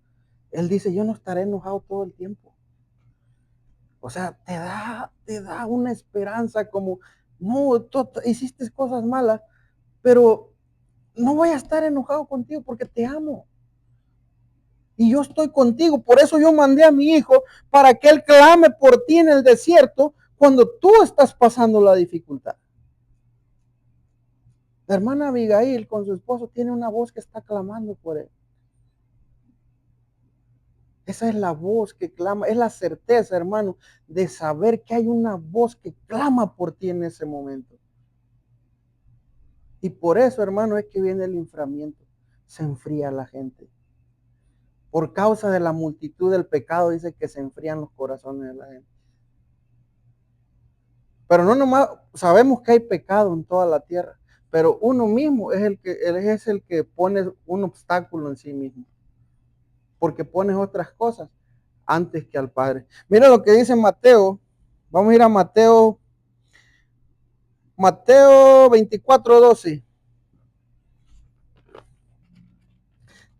Él dice, yo no estaré enojado todo el tiempo. O sea, te da una esperanza como, no, tú hiciste cosas malas, pero no voy a estar enojado contigo porque te amo. Y yo estoy contigo. Por eso yo mandé a mi hijo para que él clame por ti en el desierto cuando tú estás pasando la dificultad. La hermana Abigail con su esposo tiene una voz que está clamando por él. Esa es la voz que clama, es la certeza, hermano, de saber que hay una voz que clama por ti en ese momento. Y por eso, hermano, es que viene el enfriamiento. Se enfría la gente. Por causa de la multitud del pecado, dice que se enfrían los corazones de la gente. Pero no nomás, sabemos que hay pecado en toda la tierra, pero uno mismo es el que pone un obstáculo en sí mismo. Porque pones otras cosas antes que al Padre. Mira lo que dice Mateo. Vamos a ir a Mateo 24:12.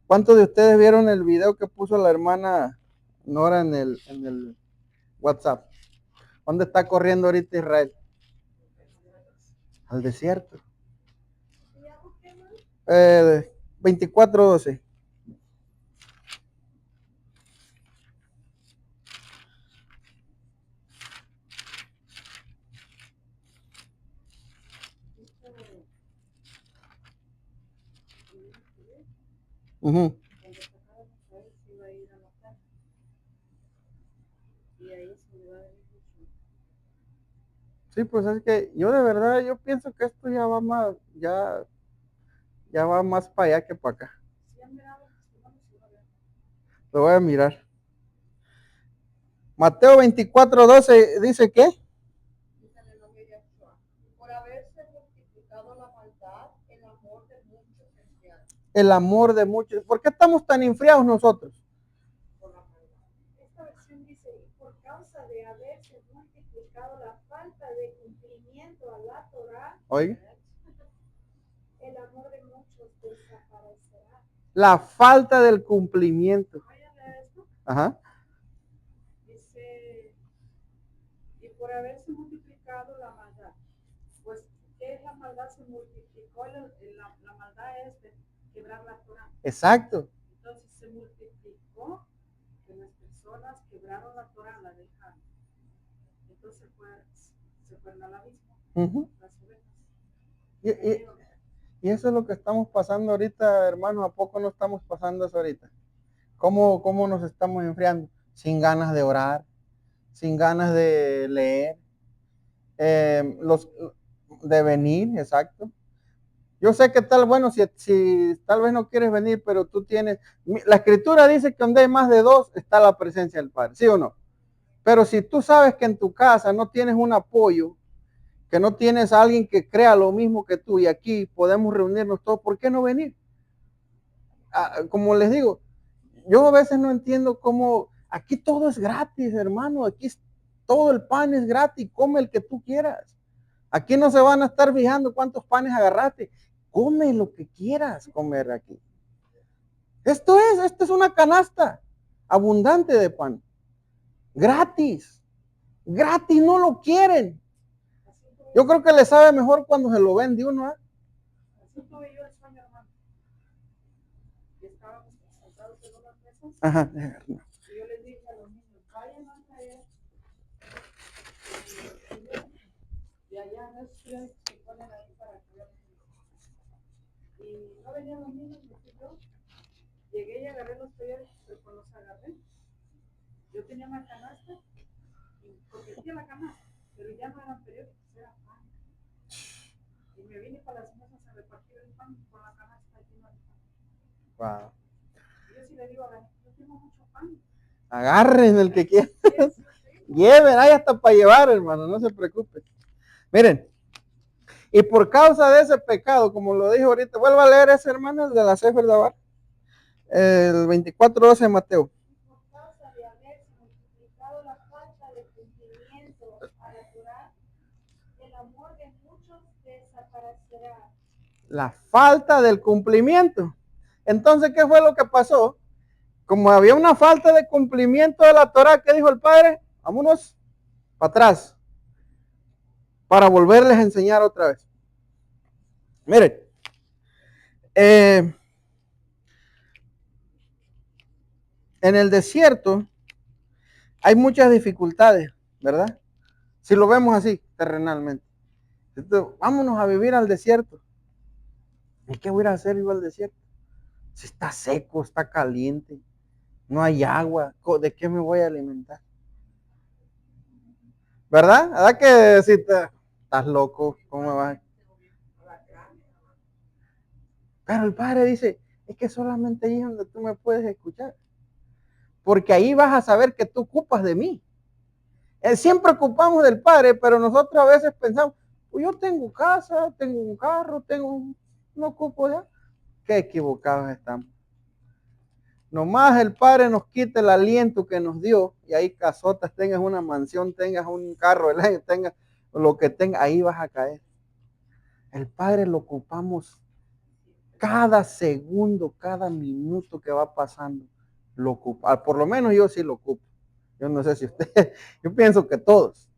¿Cuántos de ustedes vieron el video que puso la hermana Nora en el WhatsApp? ¿Dónde está corriendo ahorita Israel? Al desierto. 24:12. Uh-huh. Cuando sacaba a Israel se iba a ir a matar. Y ahí se le va a venir mucho. Sí, pues es que yo de verdad, yo pienso que esto ya va más, ya va más para allá que para acá. Si han mirado, vamos a ver. Lo voy a mirar. Mateo 24:12 dice ¿qué? Dice en el nombre de Yahshua. Por haberse multiplicado la maldad, el amor de muchos se enfriaron. El amor de muchos. ¿Por qué estamos tan enfriados nosotros? Por la maldad. Esta versión dice, por causa de haberse multiplicado la falta de cumplimiento a la Torah, Oiga. el amor de muchos desaparecerá. La falta del cumplimiento. Vayan a esto. Ajá. Dice, y por haberse multiplicado la maldad. Pues, ¿qué es la maldad? Se multiplicó, la maldad es de quebrar la Torah. Exacto. Entonces se multiplicó que las personas quebraron la Torah, la dejaron. entonces se fueron al abismo, Ujú. las ovejas. Y eso es lo que estamos pasando ahorita, hermanos. ¿A poco no estamos pasando eso ahorita? ¿Cómo nos estamos enfriando? Sin ganas de orar, sin ganas de leer, de venir, exacto. Yo sé que tal, bueno, si tal vez no quieres venir, pero tú tienes, la escritura dice que donde hay más de dos está la presencia del Padre, ¿sí o no? Pero si tú sabes que en tu casa no tienes un apoyo, que no tienes a alguien que crea lo mismo que tú y aquí podemos reunirnos todos, ¿por qué no venir? Como les digo, yo a veces no entiendo cómo aquí todo es gratis, hermano, aquí todo el pan es gratis, come el que tú quieras. Aquí no se van a estar fijando cuántos panes agarraste, come lo que quieras comer aquí. Esto es una canasta abundante de pan, gratis, gratis, no lo quieren. Yo creo que le sabe mejor cuando se lo vende uno, ¿eh? Así tuve yo el sueño, hermano. Estábamos sentados en unas mesas. Ajá. Y yo les dije a los niños, vayan a traer de allá en esos periódicos que ponen ahí para que vean. Y no venían los niños, me fui yo. Llegué y agarré los periódicos, pero cuando los agarré, yo tenía una canasta, y cogí la canasta, pero ya no eran periódicos, era pan. Y me vine para las mesas a repartir el pan con la canasta llena de pan. Wow. Y yo sí le digo a la gente, yo tengo mucho pan. Agarren el que quieran. Lleven, hay hasta para llevar, hermano, no se preocupen. Miren, y por causa de ese pecado, como lo dije ahorita, vuelvo a leer ese, hermano, de la Sefer Dabar, el 24:12 de Mateo. Por causa de haberse multiplicado la falta de cumplimiento a la Torah, el amor de muchos desaparecerá. La falta del cumplimiento. Entonces, ¿qué fue lo que pasó? Como había una falta de cumplimiento de la Torah, ¿qué dijo el Padre? Vámonos para atrás, para volverles a enseñar otra vez. Miren, en el desierto hay muchas dificultades, ¿verdad? Si lo vemos así, terrenalmente. Entonces, vámonos a vivir al desierto. ¿Y qué voy a hacer yo al desierto? Si está seco, está caliente, no hay agua, ¿de qué me voy a alimentar? ¿Verdad? ¿Verdad que si estás loco? ¿Cómo me vas? Pero el Padre dice, es que solamente ahí es donde tú me puedes escuchar. Porque ahí vas a saber que tú ocupas de mí. Siempre ocupamos del Padre, pero nosotros a veces pensamos, pues yo tengo casa, tengo un carro, no ocupo ya. Qué equivocados estamos. Nomás el Padre nos quita el aliento que nos dio, y ahí casotas, tengas una mansión, tengas un carro, tengas lo que tengas, ahí vas a caer. El Padre lo ocupamos cada segundo, cada minuto que va pasando, lo ocupa. Por lo menos yo sí lo ocupo. Yo no sé si usted, yo pienso que todos.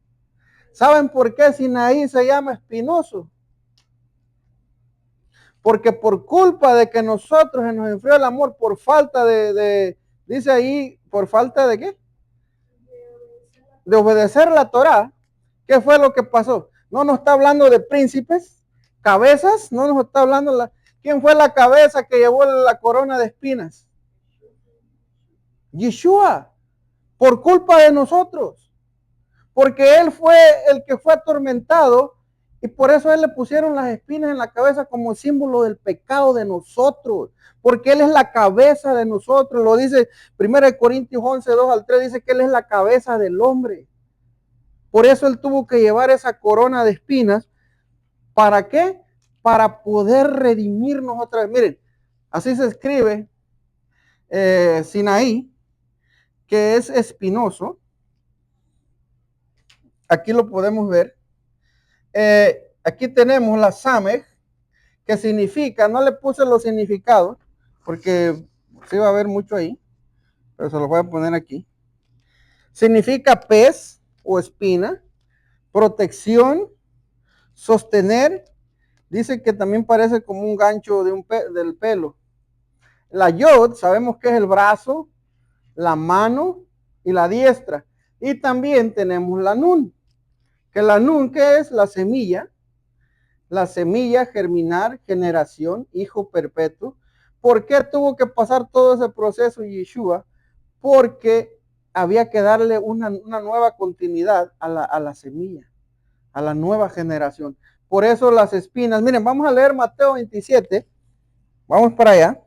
¿Saben por qué Sinaí se llama espinoso? Porque por culpa de que nosotros se nos enfrió el amor, por falta dice ahí, por falta de qué? De obedecer la Torá. ¿Qué fue lo que pasó? No nos está hablando de príncipes, cabezas, no nos está hablando ¿quién fue la cabeza que llevó la corona de espinas? Yeshua, por culpa de nosotros, porque él fue el que fue atormentado y por eso a él le pusieron las espinas en la cabeza como símbolo del pecado de nosotros, porque él es la cabeza de nosotros. Lo dice 1 Corintios 11, 2 al 3, dice que él es la cabeza del hombre. Por eso él tuvo que llevar esa corona de espinas. ¿Para qué? Para poder redimirnos otra vez. Miren, así se escribe Sinaí, que es espinoso. Aquí lo podemos ver. Aquí tenemos la Samej, que significa, no le puse los significados, porque sí va a haber mucho ahí, pero se los voy a poner aquí. Significa pez o espina, protección, sostener. Dice que también parece como un gancho del pelo. La yod, sabemos que es el brazo, la mano y la diestra. Y también tenemos la nun. Que la nun, ¿qué es? La semilla, germinar, generación, hijo perpetuo. ¿Por qué tuvo que pasar todo ese proceso Yeshua? Porque había que darle una nueva continuidad a la semilla, a la nueva generación. Por eso las espinas, miren, vamos a leer Mateo 27, vamos para allá.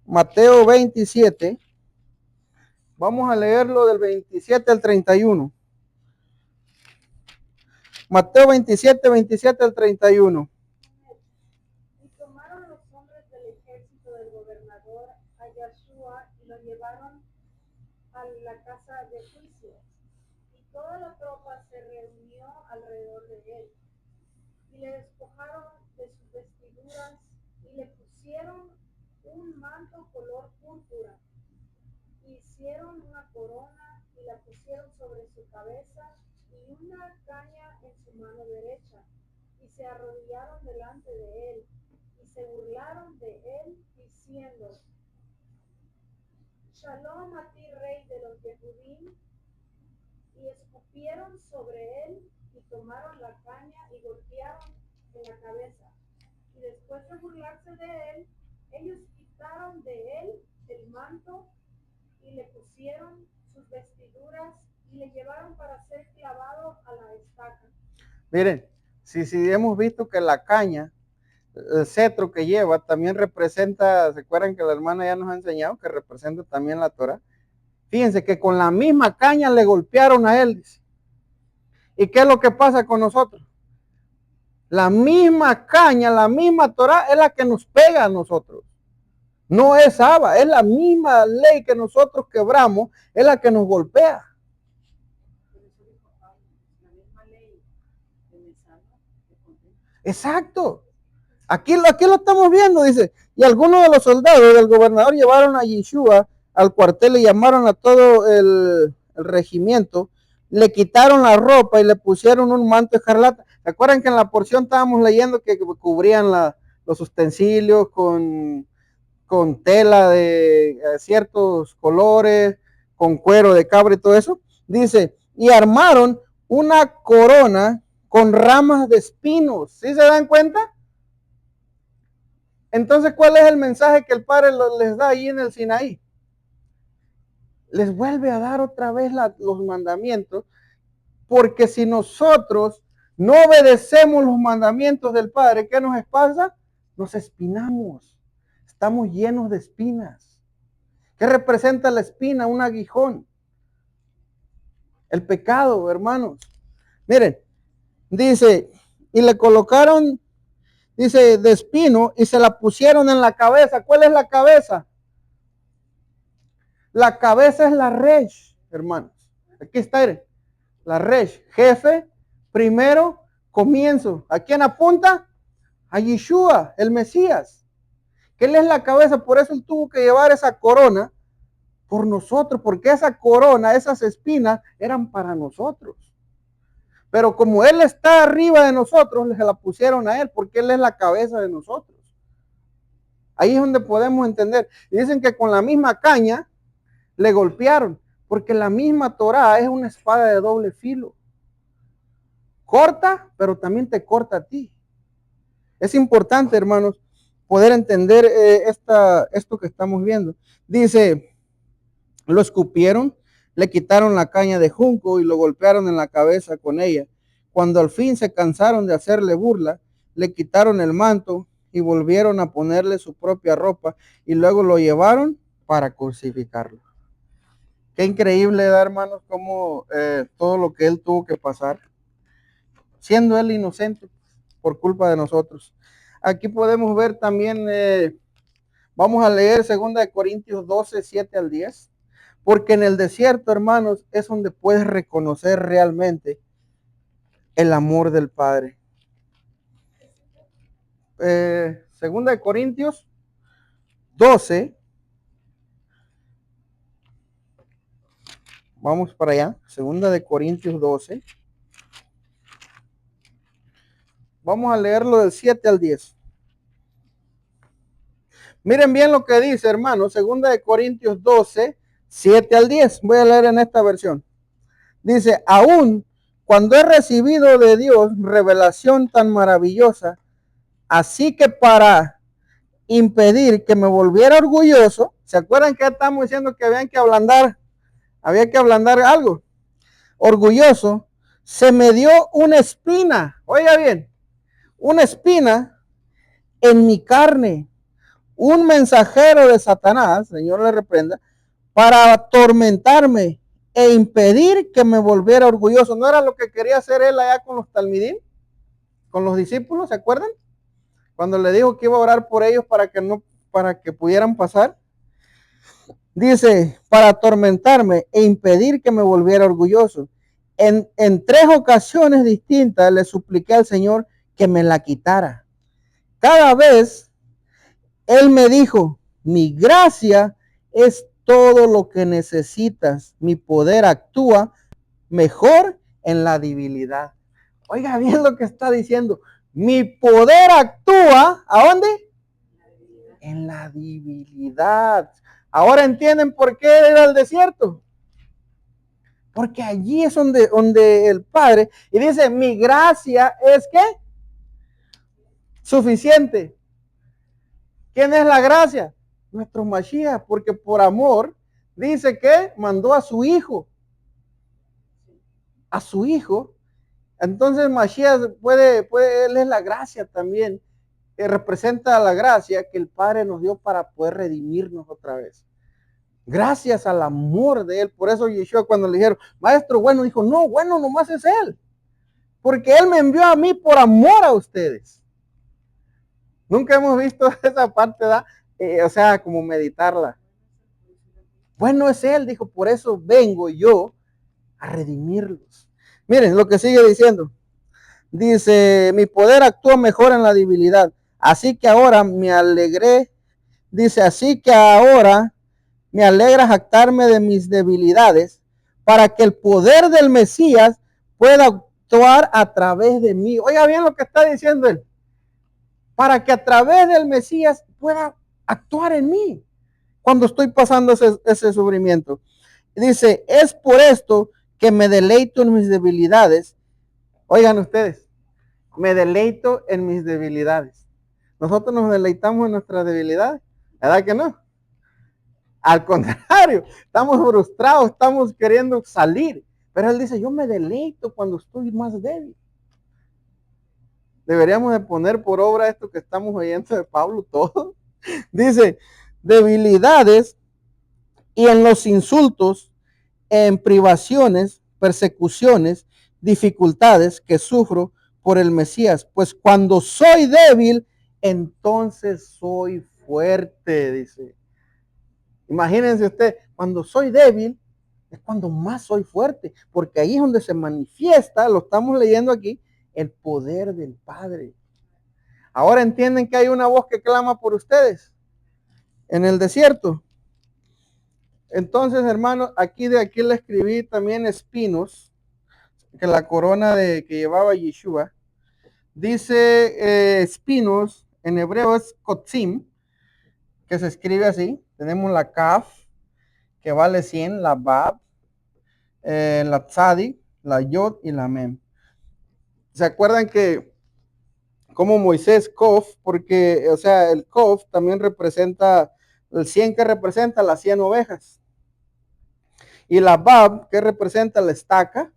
Mateo 27, vamos a leerlo del 27 al 31. Mateo 27, 27 al 31. Y tomaron los hombres del ejército del gobernador a Yeshua y lo llevaron a la casa de juicio. Y toda la tropa se reunió alrededor de él. Y le despojaron de sus vestiduras y le pusieron un manto color púrpura. Hicieron una corona y la pusieron sobre su cabeza y una caña en su mano derecha. Y se arrodillaron delante de él y se burlaron de él diciendo: Shalom a ti, rey de los Yehudim. Y escupieron sobre él y tomaron la caña y golpearon en la cabeza. Y después de burlarse de él, ellos quitaron de él el manto y le pusieron sus vestiduras y le llevaron para ser clavado a la estaca. Miren, si hemos visto que la caña, el cetro que lleva, también representa, ¿se acuerdan que la hermana ya nos ha enseñado que representa también la Torah? Fíjense que con la misma caña le golpearon a él. ¿Y qué es lo que pasa con nosotros? La misma caña, la misma Torah es la que nos pega a nosotros. No es Abba, es la misma ley que nosotros quebramos, es la que nos golpea. Exacto. Aquí lo estamos viendo, dice. Y algunos de los soldados del gobernador llevaron a Yeshua al cuartel y llamaron a todo el regimiento, le quitaron la ropa y le pusieron un manto escarlata. ¿Se acuerdan que en la porción estábamos leyendo que cubrían los utensilios con tela de ciertos colores, con cuero de cabra y todo eso? Dice, y armaron una corona con ramas de espinos. ¿Sí se dan cuenta? Entonces, ¿cuál es el mensaje que el Padre les da ahí en el Sinaí? Les vuelve a dar otra vez los mandamientos, porque si nosotros no obedecemos los mandamientos del Padre, ¿qué nos pasa? Nos espinamos, estamos llenos de espinas. ¿Qué representa la espina? Un aguijón. El pecado, hermanos. Miren, dice, y le colocaron, dice, de espino y se la pusieron en la cabeza. ¿Cuál es la cabeza? La cabeza es la resh, hermanos. Aquí está, la resh, jefe, primero, comienzo. ¿A quién apunta? A Yeshua, el Mesías. Que él es la cabeza, por eso él tuvo que llevar esa corona por nosotros, porque esa corona, esas espinas eran para nosotros. Pero como él está arriba de nosotros, se la pusieron a él, porque él es la cabeza de nosotros. Ahí es donde podemos entender. Y dicen que con la misma caña le golpearon, porque la misma Torah es una espada de doble filo. Corta, pero también te corta a ti. Es importante, hermanos, poder entender esto que estamos viendo. Dice, lo escupieron, le quitaron la caña de junco y lo golpearon en la cabeza con ella. Cuando al fin se cansaron de hacerle burla, le quitaron el manto y volvieron a ponerle su propia ropa y luego lo llevaron para crucificarlo. Qué increíble, hermanos, cómo todo lo que él tuvo que pasar, siendo él inocente por culpa de nosotros. Aquí podemos ver también, vamos a leer 2 Corintios 12, 7 al 10. Porque en el desierto, hermanos, es donde puedes reconocer realmente el amor del Padre. 2 Corintios 12. Vamos para allá. 2 Corintios 12. Vamos a leerlo del 7 al 10. Miren bien lo que dice, hermanos. 2 Corintios 12, 7 al 10. Voy a leer en esta versión. Dice, aún cuando he recibido de Dios revelación tan maravillosa, así que para impedir que me volviera orgulloso, ¿se acuerdan que estamos diciendo que había que ablandar algo? Orgulloso, se me dio una espina, oiga bien, una espina en mi carne, un mensajero de Satanás, Señor le reprenda, para atormentarme e impedir que me volviera orgulloso. ¿No era lo que quería hacer él allá con los talmidín, con los discípulos, se acuerdan? Cuando le dijo que iba a orar por ellos para que pudieran pasar. Dice, para atormentarme e impedir que me volviera orgulloso. En 3 ocasiones distintas le supliqué al Señor que me la quitara. Cada vez él me dijo, mi gracia es todo lo que necesitas. Mi poder actúa mejor en la debilidad. Oiga bien lo que está diciendo. Mi poder actúa, ¿a dónde? En la debilidad. Ahora entienden por qué era el desierto. Porque allí es donde el Padre, y dice, mi gracia es ¿qué? Suficiente. ¿Quién es la gracia? Nuestro Mashiach, porque por amor dice que mandó a su hijo. A su hijo. Entonces Mashiach él es la gracia también. Que representa la gracia que el Padre nos dio para poder redimirnos otra vez. Gracias al amor de él. Por eso Yeshua cuando le dijeron, maestro, bueno, dijo, no, bueno, nomás es él. Porque él me envió a mí por amor a ustedes. Nunca hemos visto esa parte, ¿verdad? O sea, como meditarla. Bueno es él, dijo, por eso vengo yo a redimirlos. Miren lo que sigue diciendo. Dice, mi poder actúa mejor en la debilidad. Así que ahora me alegré. Dice, así que ahora me alegra jactarme de mis debilidades para que el poder del Mesías pueda actuar a través de mí. Oiga bien lo que está diciendo él. Para que a través del Mesías pueda actuar en mí cuando estoy pasando ese sufrimiento. Dice, es por esto que me deleito en mis debilidades. Oigan ustedes, me deleito en mis debilidades. Nosotros nos deleitamos en nuestras debilidades, ¿verdad que no? Al contrario, estamos frustrados, estamos queriendo salir. Pero él dice, yo me deleito cuando estoy más débil. Deberíamos de poner por obra esto que estamos oyendo de Pablo todo. Dice, debilidades y en los insultos, en privaciones, persecuciones, dificultades que sufro por el Mesías. Pues cuando soy débil, entonces soy fuerte, dice. Imagínense usted, cuando soy débil, es cuando más soy fuerte, porque ahí es donde se manifiesta, lo estamos leyendo aquí, el poder del Padre. Ahora entienden que hay una voz que clama por ustedes en el desierto. Entonces, hermanos, aquí le escribí también espinos, que la corona que llevaba Yeshua. Dice espinos, en hebreo es kotzim, que se escribe así. Tenemos la kaf, que vale 100, la bab, la tzadik, la yod y la mem. ¿Se acuerdan que como Moisés kof? Porque, o sea, el kof también representa el 100 que representa las 100 ovejas. Y la bab que representa la estaca,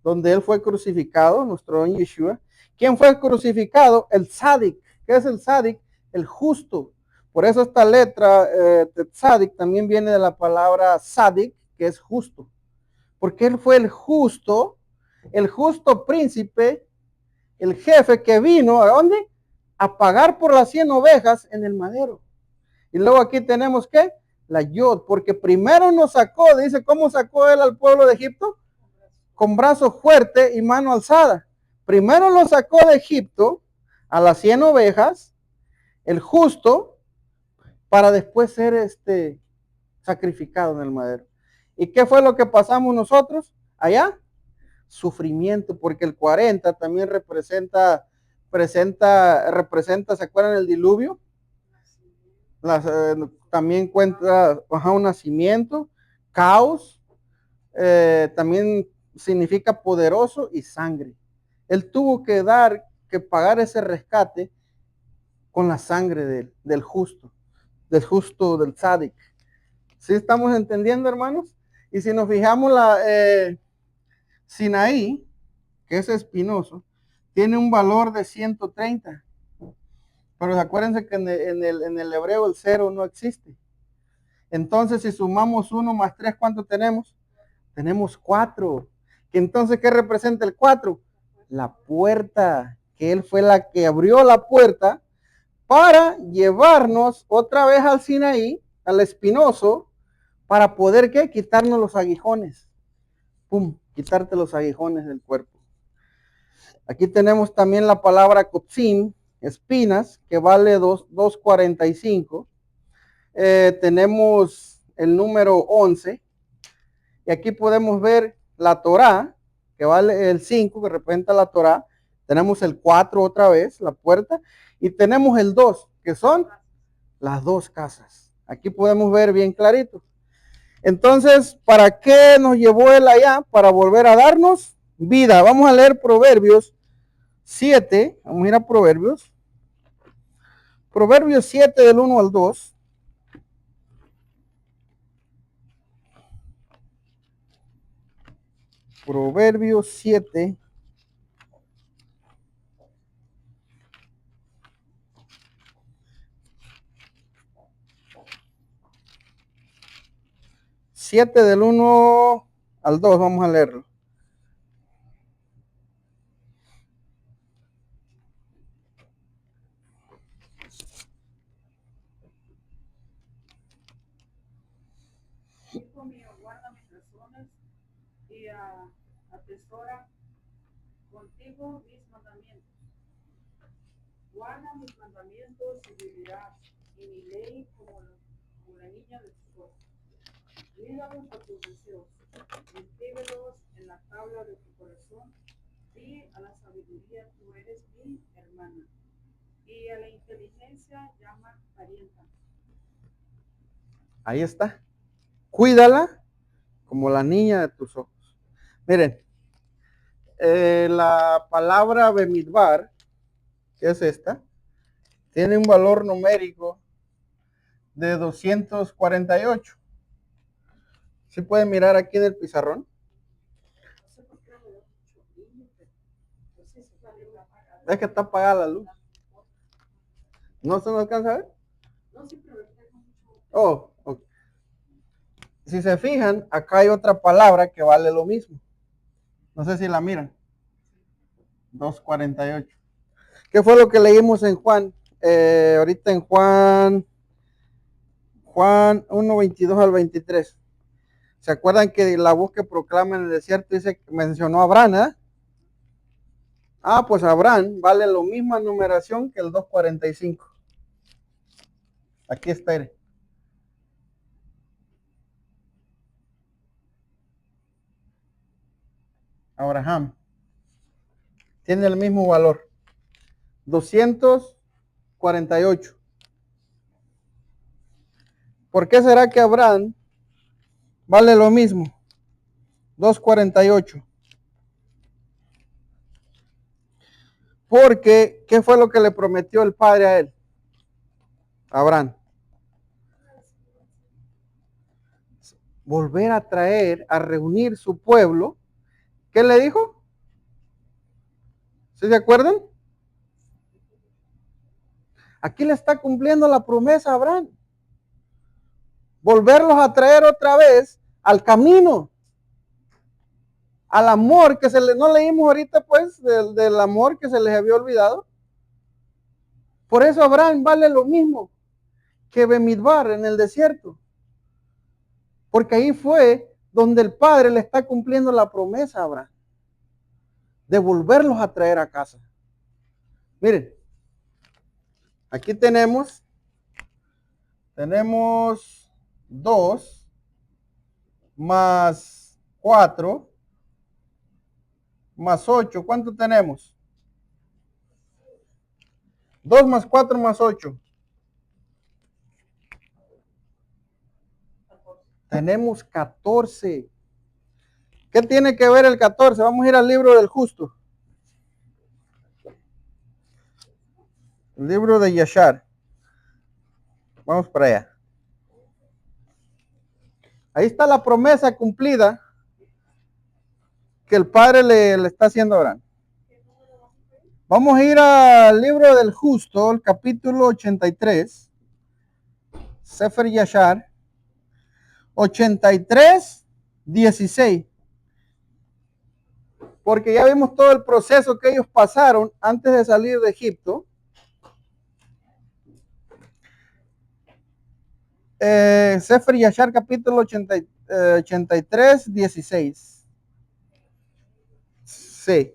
donde él fue crucificado, nuestro don Yeshua. ¿Quién fue crucificado? El tzadik. ¿Qué es el tzadik? El justo. Por eso esta letra de tzadik también viene de la palabra tzadik, que es justo. Porque él fue el justo príncipe, el jefe que vino, ¿a dónde? A pagar por las 100 ovejas en el madero. Y luego aquí tenemos, ¿qué? La yod, porque primero nos sacó, dice, ¿cómo sacó él al pueblo de Egipto? Con brazo fuerte y mano alzada. Primero lo sacó de Egipto a las 100 ovejas, el justo, para después ser sacrificado en el madero. ¿Y qué fue lo que pasamos nosotros allá? Sufrimiento, porque el 40 también representa, ¿se acuerdan el diluvio? También cuenta un nacimiento, caos, también significa poderoso y sangre. Él tuvo que pagar ese rescate con la sangre del justo, del tzadik. ¿Sí estamos entendiendo, hermanos? Y si nos fijamos, Sinaí, que es espinoso, tiene un valor de 130. Pero acuérdense que en el hebreo el 0 no existe. Entonces, si sumamos 1 más 3, ¿cuánto tenemos? Tenemos 4. Entonces, ¿qué representa el 4? La puerta, que él fue la que abrió la puerta para llevarnos otra vez al Sinaí, al espinoso, para poder, ¿qué? Quitarnos los aguijones. Pum, quitarte los aguijones del cuerpo. Aquí tenemos también la palabra kotzim, espinas, que vale 2.45. Tenemos el número 11. Y aquí podemos ver la Torá, que vale el 5, que representa la Torá. Tenemos el 4 otra vez, la puerta. Y tenemos el 2, que son las 2 casas. Aquí podemos ver bien clarito. Entonces, ¿para qué nos llevó él allá? Para volver a darnos vida. Vamos a leer Proverbios 7. Vamos a ir a Proverbios. Proverbios 7 del 1 al 2. Proverbios 7. Del 1 al 2, vamos a leerlo. Hijo mío, guarda mis razones y atesora contigo mis mandamientos. Guarda mis mandamientos y vivirás, y mi ley como la niña de tus ojos. Lígalos a tus deseos, escríbelos en la tabla de tu corazón. Di a la sabiduría, tú eres mi hermana, y a la inteligencia llama parienta. Ahí está. Cuídala como la niña de tus ojos. Miren, la palabra Bemidbar, que es esta, tiene un valor numérico de 248. ¿Sí pueden mirar aquí en el pizarrón? Es que está apagada la luz. ¿No se nos alcanza a ver? Oh, okay. Si se fijan, acá hay otra palabra que vale lo mismo. No sé si la miran. 248. ¿Qué fue lo que leímos en Juan? Ahorita en Juan 1:22 al 23. ¿Se acuerdan que la voz que proclama en el desierto dice que mencionó a Abraham? ¿Eh? Ah, pues Abraham vale la misma numeración que el 245. Aquí está. Abraham tiene el mismo valor. 248. ¿Por qué será que Abraham vale lo mismo? 248. Porque, ¿qué fue lo que le prometió el padre a él? Abraham. Volver a traer, a reunir su pueblo. ¿Qué le dijo? ¿Sí se acuerdan? Aquí le está cumpliendo la promesa a Abraham. Volverlos a traer otra vez al camino. Al amor que no leímos ahorita, pues, del amor que se les había olvidado. Por eso Abraham vale lo mismo que Bemidbar en el desierto. Porque ahí fue donde el Padre le está cumpliendo la promesa a Abraham. De volverlos a traer a casa. Miren. Aquí tenemos 2 más 4 más 8. ¿Cuánto tenemos? 2 más 4 más 8. Tenemos 14. ¿Qué tiene que ver el 14? Vamos a ir al libro del justo. El libro de Yashar. Vamos para allá. Ahí está la promesa cumplida que el Padre le está haciendo a Abraham. Vamos a ir al libro del justo, el capítulo 83. Sefer Yashar. 83, 16. Porque ya vimos todo el proceso que ellos pasaron antes de salir de Egipto. Sefer Yashar capítulo 83, 16. Sí.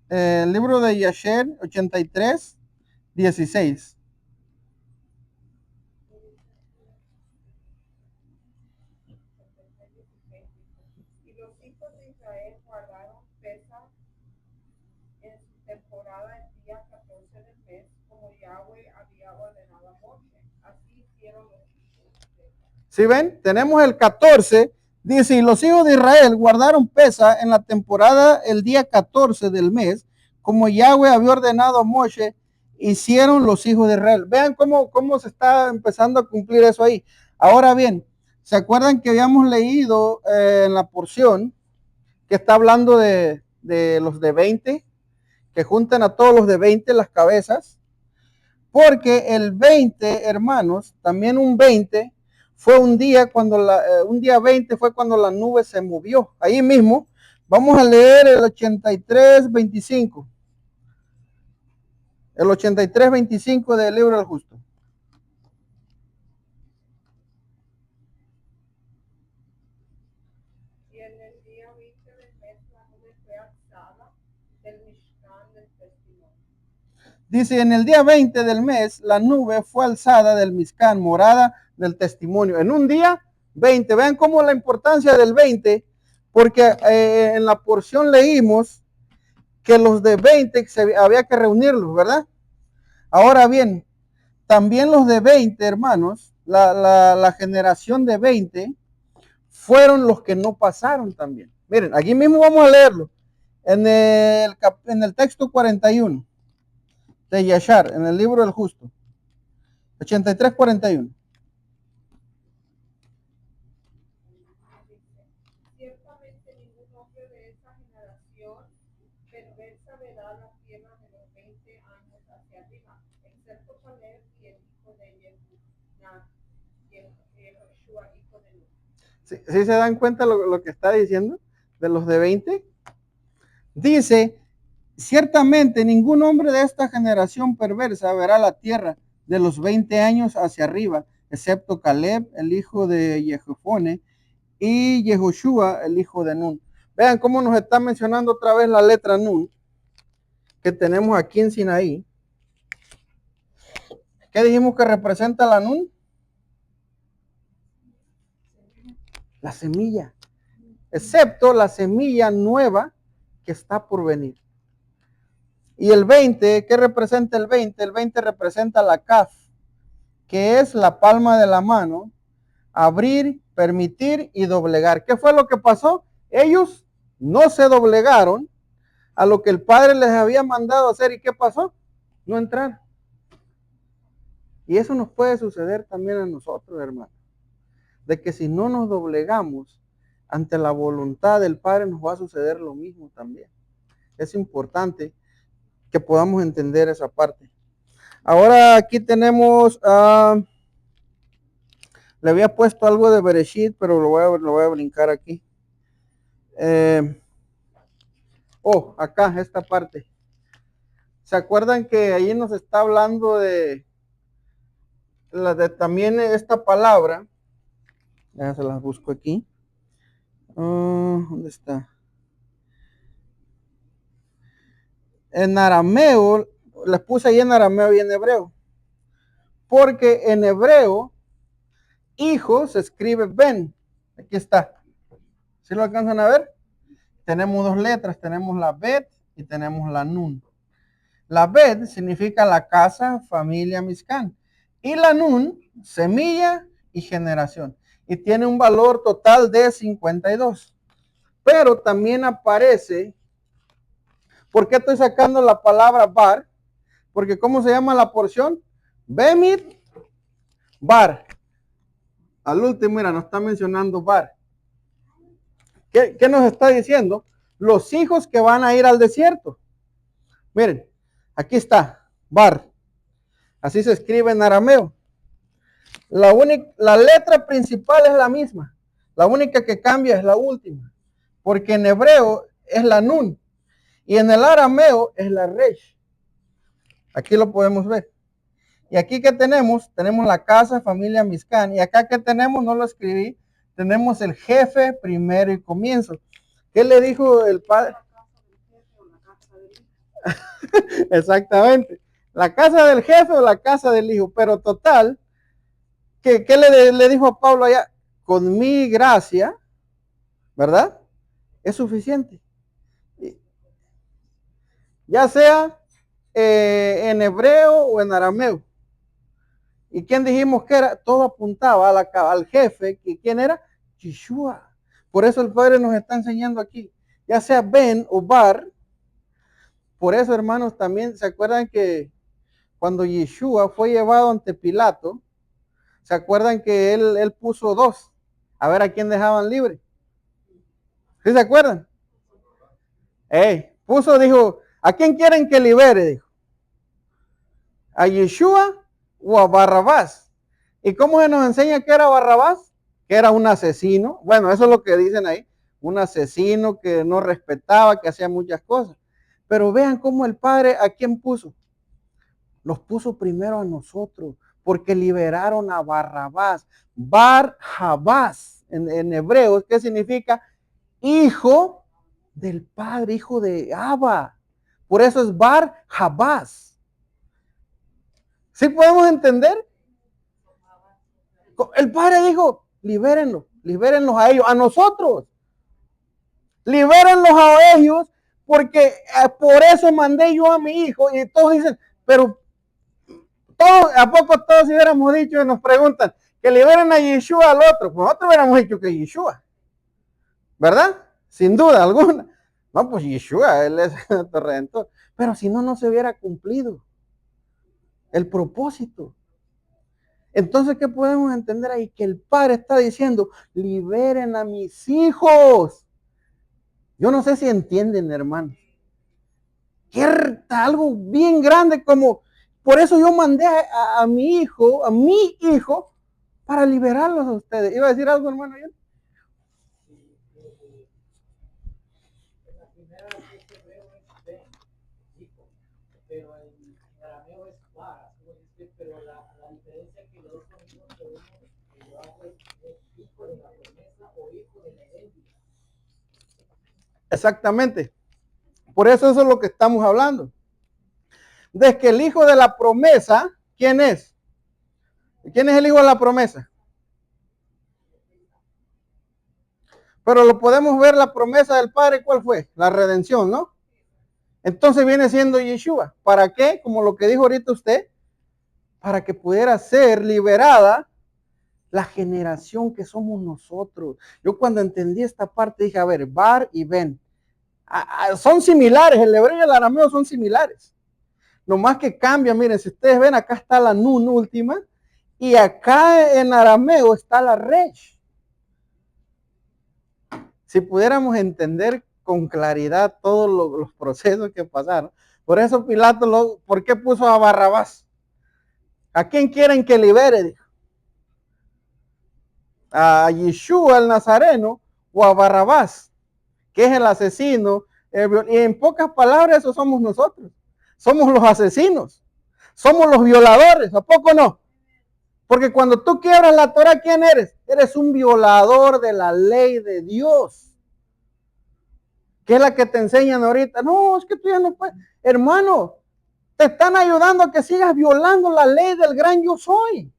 El libro de Yashar 83, 16. Y los hijos de Israel guardaron pesas en su temporada el día 14 del mes, como Yahweh había ordenado a Moshe. Así hicieron los hijos de Israel. ¿Sí ven? Tenemos el 14. Dice, y los hijos de Israel guardaron pesa en la temporada el día 14 del mes, como Yahweh había ordenado a Moshe, hicieron los hijos de Israel. Vean cómo se está empezando a cumplir eso ahí. Ahora bien, ¿se acuerdan que habíamos leído en la porción que está hablando de los de 20? Que junten a todos los de 20 las cabezas. Porque el 20, hermanos, también un 20 fue un día un día 20 fue cuando la nube se movió. Ahí mismo vamos a leer el 83, 25. El 83, 25 del libro del justo. Y en el día 20 del mes la nube fue alzada del Mishkan del testimonio. Dice, en el día 20 del mes, la nube fue alzada del Mishkan, morada del testimonio. En un día 20. Vean cómo la importancia del 20, porque en la porción leímos que los de 20 había que reunirlos, ¿verdad? Ahora bien, también los de 20, hermanos, la generación de 20, fueron los que no pasaron también. Miren, aquí mismo vamos a leerlo. En el texto 41 de Yashar, en el libro del justo. 83, 41. Ciertamente ningún hombre de esa generación perversa verá la tierra de los 20 años hacia arriba, excepto Caleb y el hijo de Yehuná, Yehoshua, hijo de Nun. ¿Sí se dan cuenta lo que está diciendo de los de 20? Dice, ciertamente ningún hombre de esta generación perversa verá la tierra de los 20 años hacia arriba, excepto Caleb, el hijo de Jefone, y Yehoshua, el hijo de Nun. Vean cómo nos está mencionando otra vez la letra Nun, que tenemos aquí en Sinaí. ¿Qué dijimos que representa la Nun? La semilla. Excepto la semilla nueva que está por venir. Y el 20, ¿qué representa el 20? El 20 representa la kaf, que es la palma de la mano, abrir, permitir y doblegar. ¿Qué fue lo que pasó? Ellos no se doblegaron a lo que el Padre les había mandado hacer. ¿Y qué pasó? No entrar. Y eso nos puede suceder también a nosotros, hermanos. De que si no nos doblegamos ante la voluntad del Padre, nos va a suceder lo mismo también. Es importante que podamos entender esa parte. Ahora aquí tenemos, le había puesto algo de Bereshit, pero lo voy a brincar aquí. Acá, esta parte. ¿Se acuerdan que ahí nos está hablando de también esta palabra? Ya se las busco aquí. ¿Dónde está? En arameo, les puse ahí en arameo y en hebreo. Porque en hebreo, hijo se escribe ben. Aquí está. ¿Sí lo alcanzan a ver? Tenemos dos letras, tenemos la bet y tenemos la nun. La Bet significa la casa, familia, Mizcán. Y la Nun, semilla y generación. Y tiene un valor total de 52. Pero también aparece, ¿por qué estoy sacando la palabra bar? Porque ¿cómo se llama la porción? Bemit bar. Al último, mira, nos está mencionando bar. ¿Qué nos está diciendo? Los hijos que van a ir al desierto. Miren, aquí está, bar. Así se escribe en arameo. La letra principal es la misma. La única que cambia es la última. Porque en hebreo es la nun. Y en el arameo es la resh. Aquí lo podemos ver. Y aquí que tenemos la casa, familia, Mizcán. Y acá que tenemos, no lo escribí, tenemos el jefe, primero y comienzo. ¿Qué le dijo el padre? Exactamente. La casa del jefe o la casa del hijo. Pero total, ¿qué le dijo a Pablo allá? Con mi gracia, ¿verdad? Es suficiente. Ya sea en hebreo o en arameo. ¿Y quién dijimos que era? Todo apuntaba al jefe. ¿Quién era? Yeshua. Por eso el Padre nos está enseñando aquí. Ya sea Ben o Bar. Por eso, hermanos, también se acuerdan que cuando Yeshua fue llevado ante Pilato, se acuerdan que él puso dos. A ver a quién dejaban libre. ¿Sí se acuerdan? Dijo, ¿a quién quieren que libere? Dijo. ¿A Yeshua o a Barrabás? ¿Y cómo se nos enseña que era Barrabás? Que era un asesino. Bueno, eso es lo que dicen ahí. Un asesino que no respetaba, que hacía muchas cosas. Pero vean cómo el Padre, ¿a quién puso? Los puso primero a nosotros, porque liberaron a Barrabás. Barrabás, en hebreo, ¿qué significa? Hijo del Padre, hijo de Abba. Por eso es Barrabás. ¿Sí podemos entender? El Padre dijo, libérenlos a ellos, a nosotros. Libérenlos a ellos, porque por eso mandé yo a mi hijo. Y todos dicen, pero ¿a poco todos si hubiéramos dicho y nos preguntan que liberen a Yeshua al otro? Pues nosotros hubiéramos dicho que Yeshua, ¿verdad? Sin duda alguna. No, pues Yeshua, él es nuestro redentor. Pero si no, no se hubiera cumplido el propósito. Entonces, ¿qué podemos entender ahí? Que el Padre está diciendo, liberen a mis hijos. Yo no sé si entienden, hermanos. Que algo bien grande como, por eso yo mandé a mi hijo, para liberarlos a ustedes. ¿Iba a decir algo, hermano? Pero en arameo es para, pero la diferencia que los dos sonidos que uno lo hace es hijo de la promesa o hijo de la herencia. Exactamente. Por eso es lo que estamos hablando. De que el hijo de la promesa, ¿quién es? ¿Quién es el hijo de la promesa? Pero lo podemos ver la promesa del Padre, ¿cuál fue? La redención, ¿no? Entonces viene siendo Yeshua. ¿Para qué? Como lo que dijo ahorita usted, para que pudiera ser liberada la generación que somos nosotros. Yo cuando entendí esta parte dije, a ver, Bar y Ben, son similares, el hebreo y el arameo son similares. Nomás que cambia, miren, si ustedes ven, acá está la nun última, y acá en arameo está la resh. Si pudiéramos entender con claridad todos los procesos que pasaron. Por eso Pilato, ¿por qué puso a Barrabás? ¿A quién quieren que libere? Dijo. ¿A Yeshua el Nazareno o a Barrabás, que es el asesino? Y en pocas palabras, eso somos nosotros. Somos los asesinos. Somos los violadores. ¿A poco no? Porque cuando tú quiebras la Torah, ¿quién eres? Eres un violador de la ley de Dios. ¿Qué es la que te enseñan ahorita? No, es que tú ya no puedes. Hermano, te están ayudando a que sigas violando la ley del gran yo soy.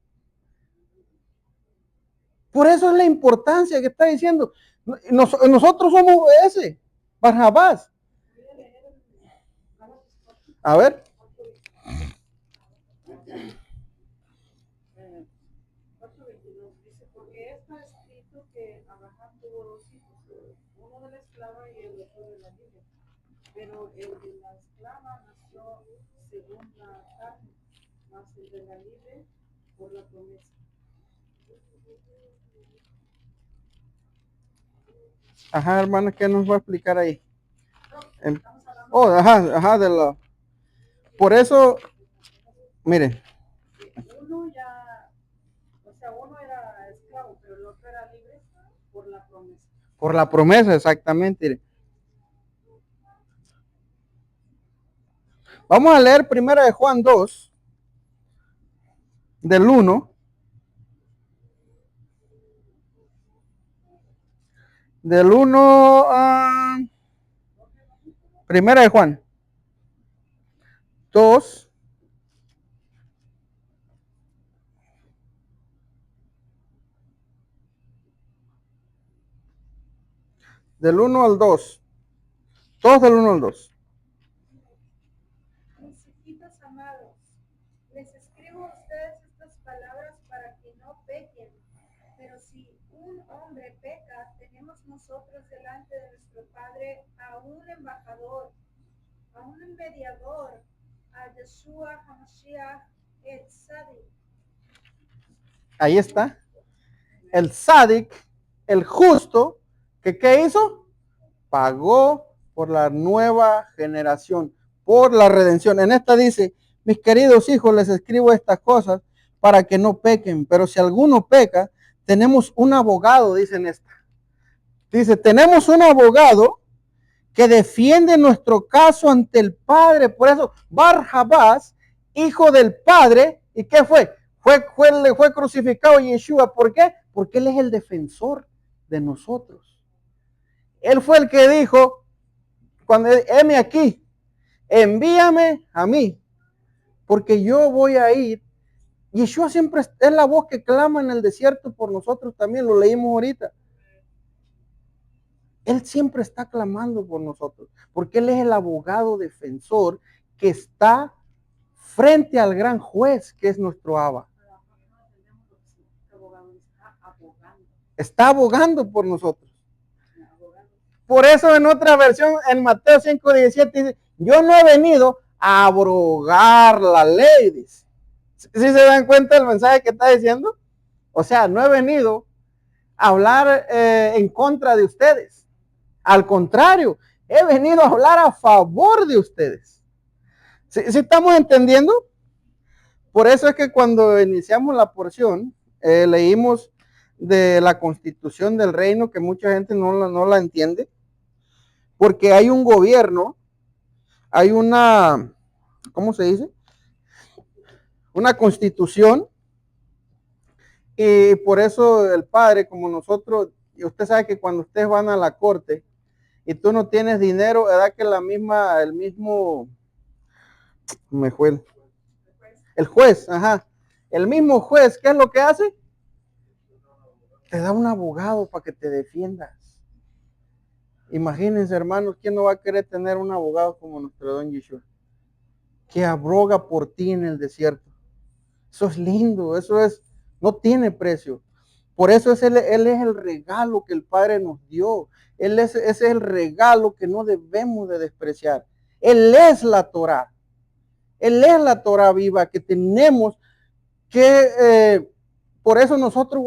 Por eso es la importancia que está diciendo. Nosotros somos ese, Barrabás. A ver. Pero el de la esclava nació según la carne, mas el de la libre por la promesa. Ajá, hermano, ¿qué nos va a explicar ahí? Estamos hablando Ajá, de la... Por eso, miren, que uno ya, o sea, uno era esclavo, pero el otro era libre por la promesa. por la promesa, exactamente. Vamos a leer primero de Juan 2, del 1. Del 1 a... Primera de Juan 2. Del 1 al 2. Todos del 1 al 2. Mis hijitos amados, les escribo a ustedes estas palabras para que no pequen. Pero si un hombre peca, tenemos nosotros delante de nuestro Padre a un embajador, a un mediador, a Yeshua HaMashiach el Tzadik. Ahí está. El Tzadik, el justo, que ¿qué hizo? Pagó por la nueva generación, por la redención. En esta dice, mis queridos hijos, les escribo estas cosas para que no pequen, pero si alguno peca, tenemos un abogado, dice en esta. Dice, tenemos un abogado que defiende nuestro caso ante el Padre. Por eso, Barrabás, hijo del Padre, ¿y qué fue? Fue crucificado Yeshua. ¿Por qué? Porque él es el defensor de nosotros. Él fue el que dijo, cuando heme aquí, envíame a mí, porque yo voy a ir. Yeshua siempre es la voz que clama en el desierto por nosotros también, lo leímos ahorita. Él siempre está clamando por nosotros, porque Él es el abogado defensor que está frente al gran juez, que es nuestro Abba. Está abogando por nosotros. Por eso en otra versión, en Mateo 5:17, dice, yo no he venido a abrogar la ley, dice. ¿Sí se dan cuenta del mensaje que está diciendo? O sea, no he venido a hablar en contra de ustedes. Al contrario, he venido a hablar a favor de ustedes. ¿Sí estamos entendiendo? Por eso es que cuando iniciamos la porción, leímos de la constitución del reino, que mucha gente no la entiende, porque hay un gobierno, hay una, ¿cómo se dice? Una constitución, y por eso el padre, como nosotros, y usted sabe que cuando ustedes van a la corte y tú no tienes dinero, ¿verdad que el mismo, me fue el juez, ajá, el mismo juez, ¿qué es lo que hace? Te da un abogado para que te defiendas. Imagínense, hermanos, ¿quién no va a querer tener un abogado como nuestro don Yeshua? Que abroga por ti en el desierto. Eso es lindo, no tiene precio. Por eso él es el regalo que el Padre nos dio. Ese es el regalo que no debemos de despreciar. Él es la Torá. Él es la Torá viva que tenemos que, por eso nosotros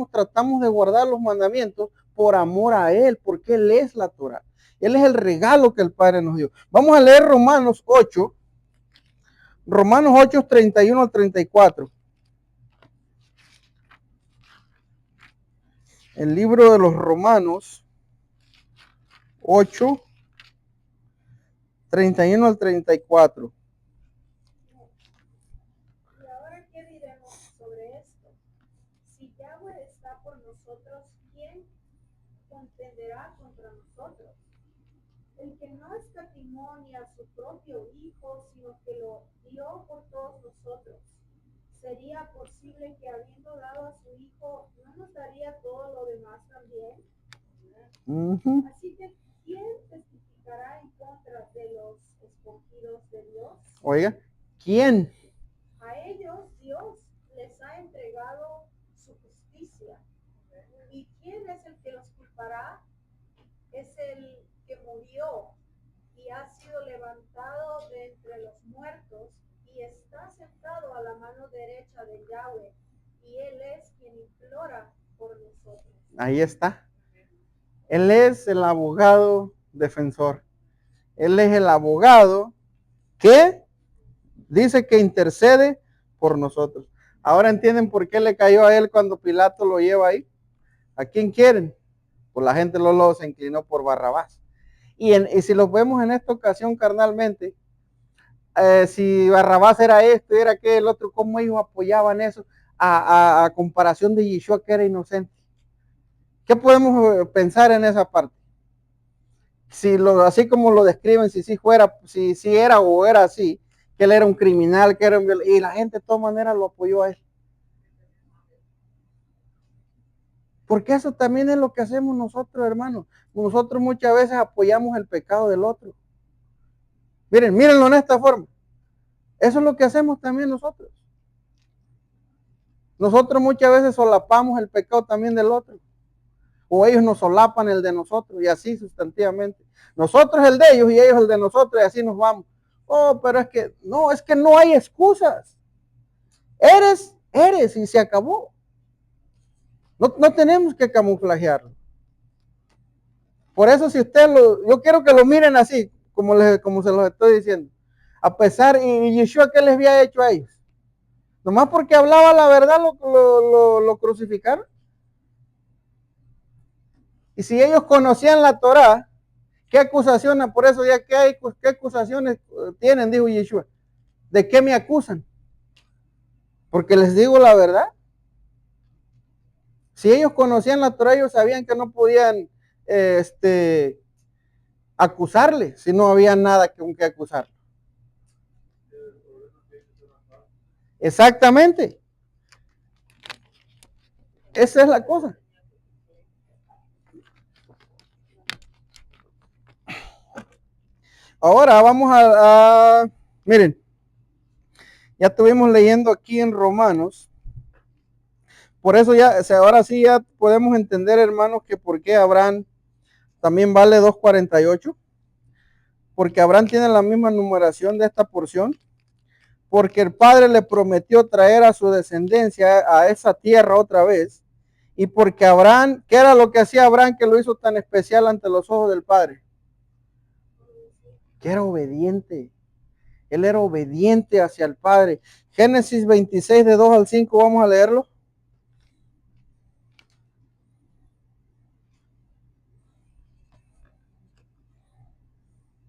tratamos de guardar los mandamientos por amor a Él, porque Él es la Torá. Él es el regalo que el Padre nos dio. Vamos a leer Romanos 8, 31 al 34. El libro de los Romanos 8, 31 al 34. ¿Y ahora qué diremos sobre esto? Si Yahweh está por nosotros, ¿quién contenderá contra nosotros? El que no escatimó ni a su propio Hijo, sino que lo dio por todos nosotros. ¿Sería posible que habiendo dado a su Hijo, no nos daría todo lo demás también? Así que, ¿quién testificará en contra de los escogidos de Dios? Oiga, ¿quién? A ellos Dios les ha entregado su justicia. ¿Y quién es el que los culpará? Es el que murió y ha levantado de entre los muertos y está sentado a la mano derecha de Yahweh, y Él es quien implora por nosotros. Ahí está. Él es el abogado defensor. Él es el abogado que dice que intercede por nosotros. Ahora entienden por qué le cayó a él cuando Pilato lo lleva ahí. ¿A quién quieren? Pues la gente luego se inclinó por Barrabás. Y si lo vemos en esta ocasión carnalmente, si Barrabás era esto, era aquel otro, ¿cómo ellos apoyaban eso a comparación de Yeshua, que era inocente? ¿Qué podemos pensar en esa parte? Si así como lo describen, si era o era así, que él era un criminal, que era un y la gente de todas maneras lo apoyó a él. Porque eso también es lo que hacemos nosotros, hermanos. Nosotros muchas veces apoyamos el pecado del otro. Mírenlo en esta forma. Eso es lo que hacemos también nosotros. Nosotros muchas veces solapamos el pecado también del otro. O ellos nos solapan el de nosotros, y así sustantivamente. Nosotros el de ellos y ellos el de nosotros, y así nos vamos. Oh, pero es que no hay excusas. Eres, y se acabó. No tenemos que camuflajearlo. Por eso si yo quiero que lo miren así, como se los estoy diciendo. A pesar, y Yeshua, ¿qué les había hecho a ellos? Nomás porque hablaba la verdad lo crucificaron. Y si ellos conocían la Torá, ¿qué acusaciones? Por eso ya ¿qué acusaciones tienen? Dijo Yeshua. ¿De qué me acusan? Porque les digo la verdad. Si ellos conocían la Torá, ellos sabían que no podían acusarle si no había nada con que acusar. Exactamente. Esa es la cosa. Ahora vamos miren, ya estuvimos leyendo aquí en Romanos. Por eso ahora sí ya podemos entender, hermanos, que por qué Abraham también vale 248. Porque Abraham tiene la misma numeración de esta porción. Porque el Padre le prometió traer a su descendencia a esa tierra otra vez. Y porque Abraham, ¿qué era lo que hacía Abraham que lo hizo tan especial ante los ojos del Padre? Que era obediente. Él era obediente hacia el Padre. Génesis 26, de 2 al 5, vamos a leerlo.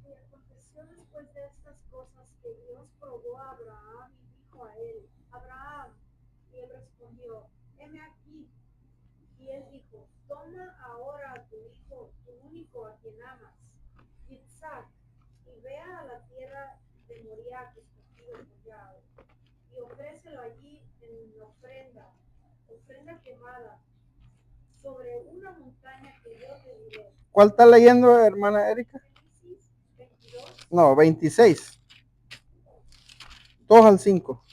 Y aconteció después de estas cosas que Dios probó a Abraham y dijo a él: Abraham. Y él respondió: heme aquí. Y él dijo: toma ahora a tu hijo, tu único, a quien amas, Isaac, y ve a la tierra de Moriah, escogido por Yahweh, y ofrécelo allí en ofrenda quemada, sobre una montaña que yo te diré. ¿Cuál está leyendo, hermana Erika? Génesis 22. No, 26. 2 al 5.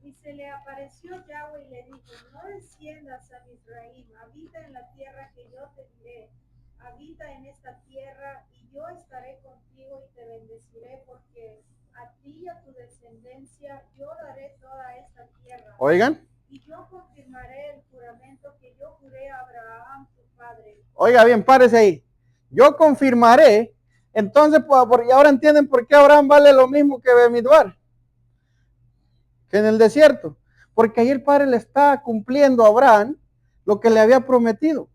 Y se le apareció Yahweh y le dijo: no desciendas a Misraim, habita en la tierra que yo te diré, habita en esta tierra, y yo estaré contigo y te bendeciré, porque a ti y a tu descendencia yo daré toda esta tierra. Oigan. Y yo confirmaré el juramento que yo juré a Abraham tu padre. Oiga bien, párese ahí. Yo confirmaré. Entonces, y ahora entienden por qué Abraham vale lo mismo que Bemidbar, que en el desierto. Porque ahí el Padre le está cumpliendo a Abraham lo que le había prometido.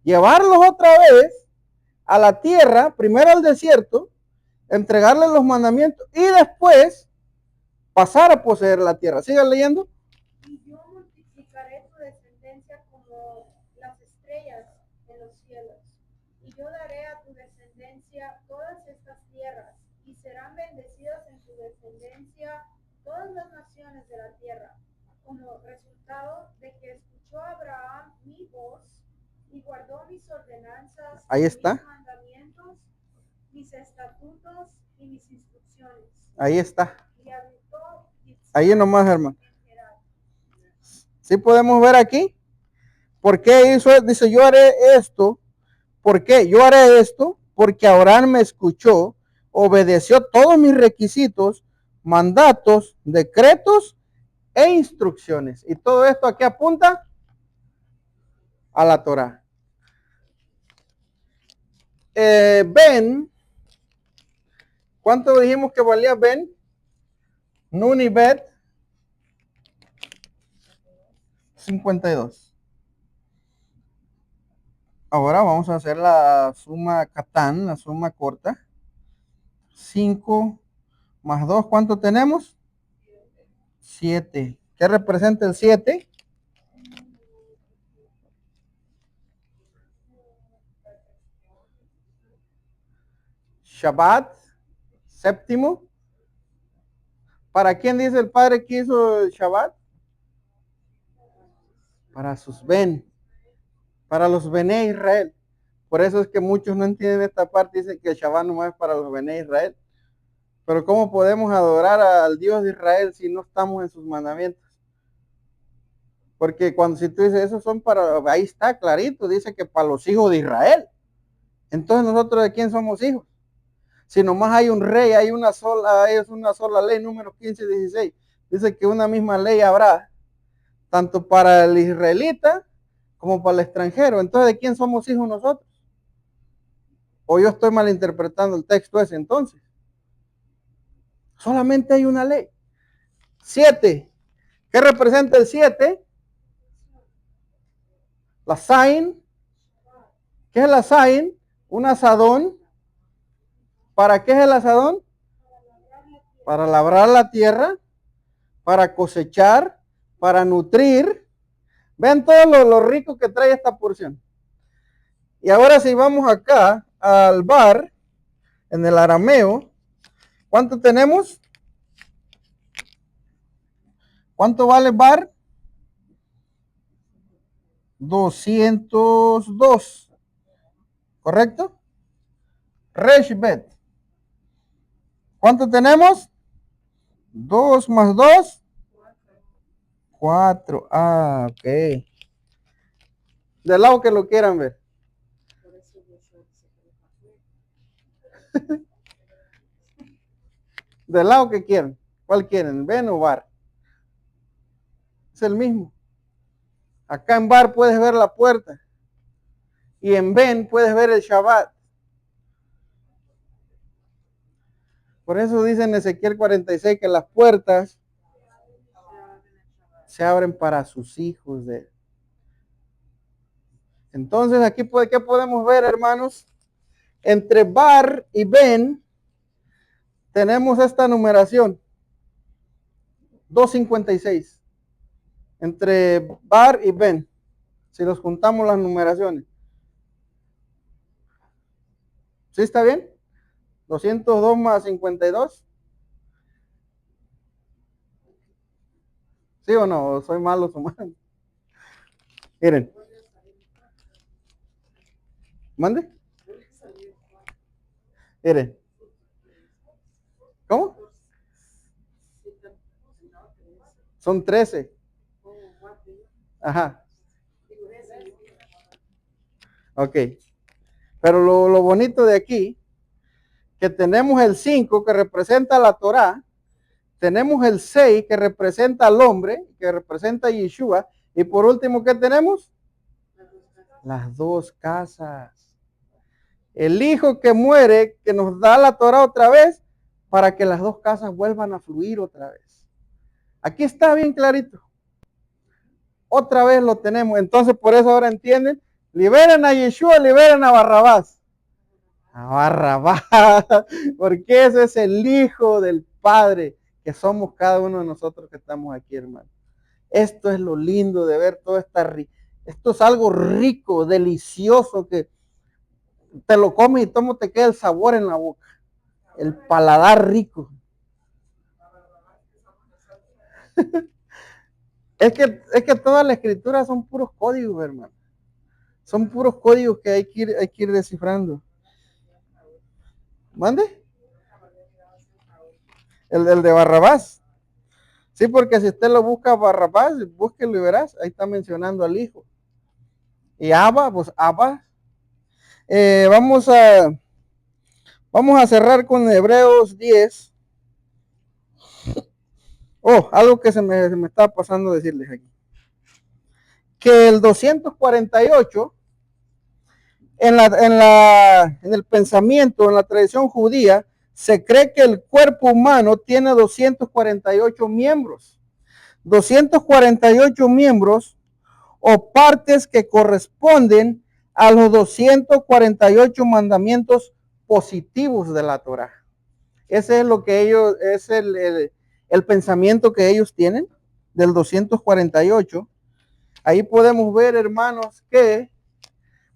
Llevarlos otra vez a la tierra, primero al desierto, entregarles los mandamientos y después pasar a poseer la tierra. Sigan leyendo. Y yo multiplicaré tu descendencia como las estrellas en los cielos. Y yo daré a tu descendencia todas estas tierras, y serán bendecidas en tu descendencia todas las naciones de la tierra, como resultado de que escuchó Abraham mi voz y guardó mis ordenanzas, Ahí está. mis mandamientos, mis estatutos y mis instrucciones. Ahí está. Y habitó Ahí nomás, hermano. ¿Sí podemos ver aquí? ¿Por qué hizo? Dice, yo haré esto. ¿Por qué? Yo haré esto porque Abraham me escuchó, obedeció todos mis requisitos, mandatos, decretos e instrucciones. ¿Y todo esto a qué apunta? A la Torah. Ben, ¿cuánto dijimos que valía Ben? Nun y Bet, 52. Ahora vamos a hacer la suma Catán, la suma corta. 5 más 2, ¿cuánto tenemos? 7. ¿Qué representa el 7? Shabbat, séptimo. ¿Para quién dice el Padre que hizo el Shabbat? Para sus Ben, para los Bené Israel. Por eso es que muchos no entienden esta parte, dicen que el Shabbat no es para los Bené Israel. Pero ¿cómo podemos adorar al Dios de Israel si no estamos en sus mandamientos? Porque cuando si tú dices, esos son para, ahí está clarito, dice que para los hijos de Israel. Entonces nosotros ¿de quién somos hijos? Si nomás hay un rey, hay una sola, es una sola ley, número 15 y 16. Dice que una misma ley habrá, tanto para el israelita como para el extranjero. Entonces, ¿de quién somos hijos nosotros? ¿O yo estoy malinterpretando el texto ese entonces? Solamente hay una ley. 7. ¿Qué representa el 7? La Zain. ¿Qué es la Zain? Un asadón. ¿Para qué es el asadón? Para labrar la tierra, para cosechar, para nutrir. Vean todo lo rico que trae esta porción. Y ahora si vamos acá al bar, en el arameo, ¿cuánto tenemos? ¿Cuánto vale bar? 202. ¿Correcto? Reshbet. ¿Cuánto tenemos? 2 más 2. 4. Ah, ok. Del lado que lo quieran ver. Del lado que quieran. ¿Cuál quieren? ¿Ben o bar? Es el mismo. Acá en bar puedes ver la puerta. Y en Ben puedes ver el Shabbat. Por eso dice en Ezequiel 46 que las puertas se abren para sus hijos. Entonces aquí, ¿qué podemos ver, hermanos? Entre bar y Ben tenemos esta numeración. 256. Entre bar y Ben. Si los juntamos las numeraciones. ¿Sí está bien? 202 más 52. ¿Sí o no? Soy malo sumando. Miren. ¿Mande? Miren. ¿Cómo? Son 13. Ajá. Ok. Pero lo bonito de aquí, que tenemos el 5 que representa la Torá, tenemos el 6 que representa al hombre, que representa a Yeshua, y por último, ¿qué tenemos? Las dos casas. El hijo que muere, que nos da la Torá otra vez, para que las dos casas vuelvan a fluir otra vez. Aquí está bien clarito. Otra vez lo tenemos. Entonces, por eso ahora entienden. Liberen a Yeshua, liberen a Barrabás. A Barrabás. Porque ese es el hijo del Padre que somos cada uno de nosotros que estamos aquí, hermano. Esto es lo lindo de ver toda esta esto es algo rico, delicioso, que te lo comes y todo te queda el sabor en la boca. El paladar rico. Es que toda la escritura son puros códigos, hermano. Son puros códigos que hay que ir descifrando. ¿Mande? El de Barrabás. Sí, porque si usted lo busca Barrabás, búsquelo y verás. Ahí está mencionando al hijo. Y Abba, pues Abba. Vamos a Vamos a cerrar con Hebreos 10. Oh, algo que se me está pasando a decirles aquí. Que el 248, en el pensamiento, en la tradición judía, se cree que el cuerpo humano tiene 248 miembros. 248 miembros o partes que corresponden a los 248 mandamientos positivos de la Torah. Ese es lo que ellos, es el pensamiento que ellos tienen del 248. Ahí podemos ver, hermanos, que,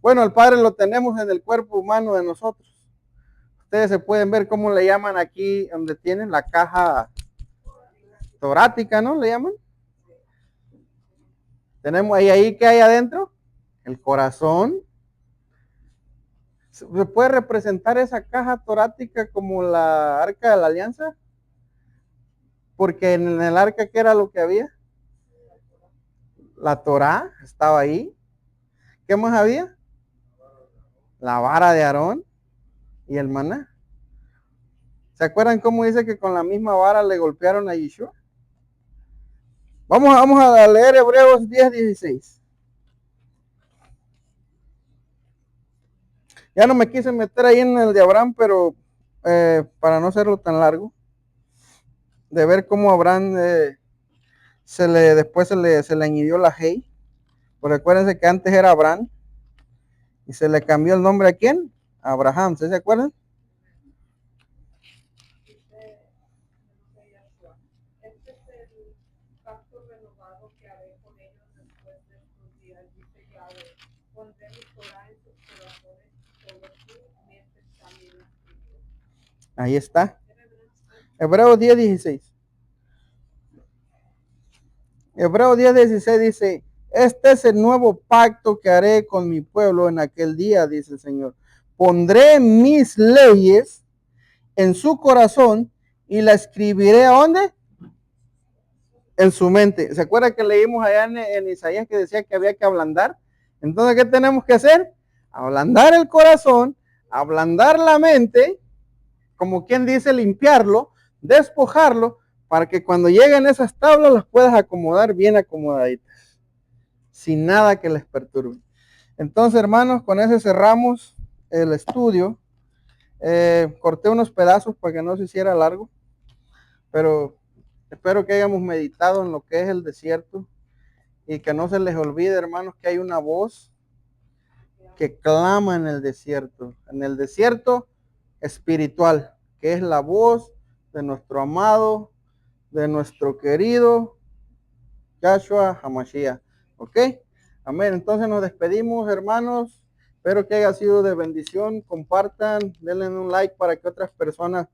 bueno, el Padre lo tenemos en el cuerpo humano de nosotros. Ustedes se pueden ver cómo le llaman aquí, donde tienen la caja torácica, ¿no? Le llaman. Tenemos ahí ¿qué hay adentro? El corazón. ¿Se puede representar esa caja torácica como la arca de la alianza? Porque en el arca, ¿qué era lo que había? La Torá estaba ahí. ¿Qué más había? La vara de Aarón y el maná. ¿Se acuerdan cómo dice que con la misma vara le golpearon a Yeshua? Vamos a leer Hebreos 10:16. Ya no me quise meter ahí en el de Abraham, pero para no hacerlo tan largo, de ver cómo Abraham después se le añadió la Hey. Pues recuérdense que antes era Abraham y se le cambió el nombre. ¿A quién? A Abraham, ¿se acuerdan? Este es el pacto renovado que haré con ellos después de estos días, dice Yahweh. Pondré mi Torah en sus corazones, sobre su mente también la escribiré. Ahí está. Hebreos 10:16. Hebreos 10:16 dice: este es el nuevo pacto que haré con mi pueblo en aquel día, dice el Señor. Pondré mis leyes en su corazón y la escribiré ¿a dónde? En su mente. ¿Se acuerda que leímos allá en Isaías que decía que había que ablandar? Entonces, ¿qué tenemos que hacer? Ablandar el corazón, ablandar la mente, como quien dice, limpiarlo, despojarlo, para que cuando lleguen esas tablas las puedas acomodar bien acomodaditas, sin nada que les perturbe. Entonces, hermanos, con eso cerramos el estudio. Corté unos pedazos para que no se hiciera largo, pero espero que hayamos meditado en lo que es el desierto y que no se les olvide, hermanos, que hay una voz que clama en el desierto espiritual, que es la voz de nuestro amado, de nuestro querido Yahshua HaMashiach. ¿Ok? Amén. Entonces nos despedimos, hermanos. Espero que haya sido de bendición. Compartan, denle un like para que otras personas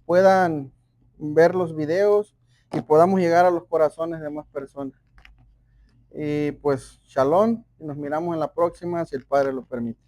puedan ver los videos y podamos llegar a los corazones de más personas. Y pues, shalom. Y nos miramos en la próxima, si el Padre lo permite.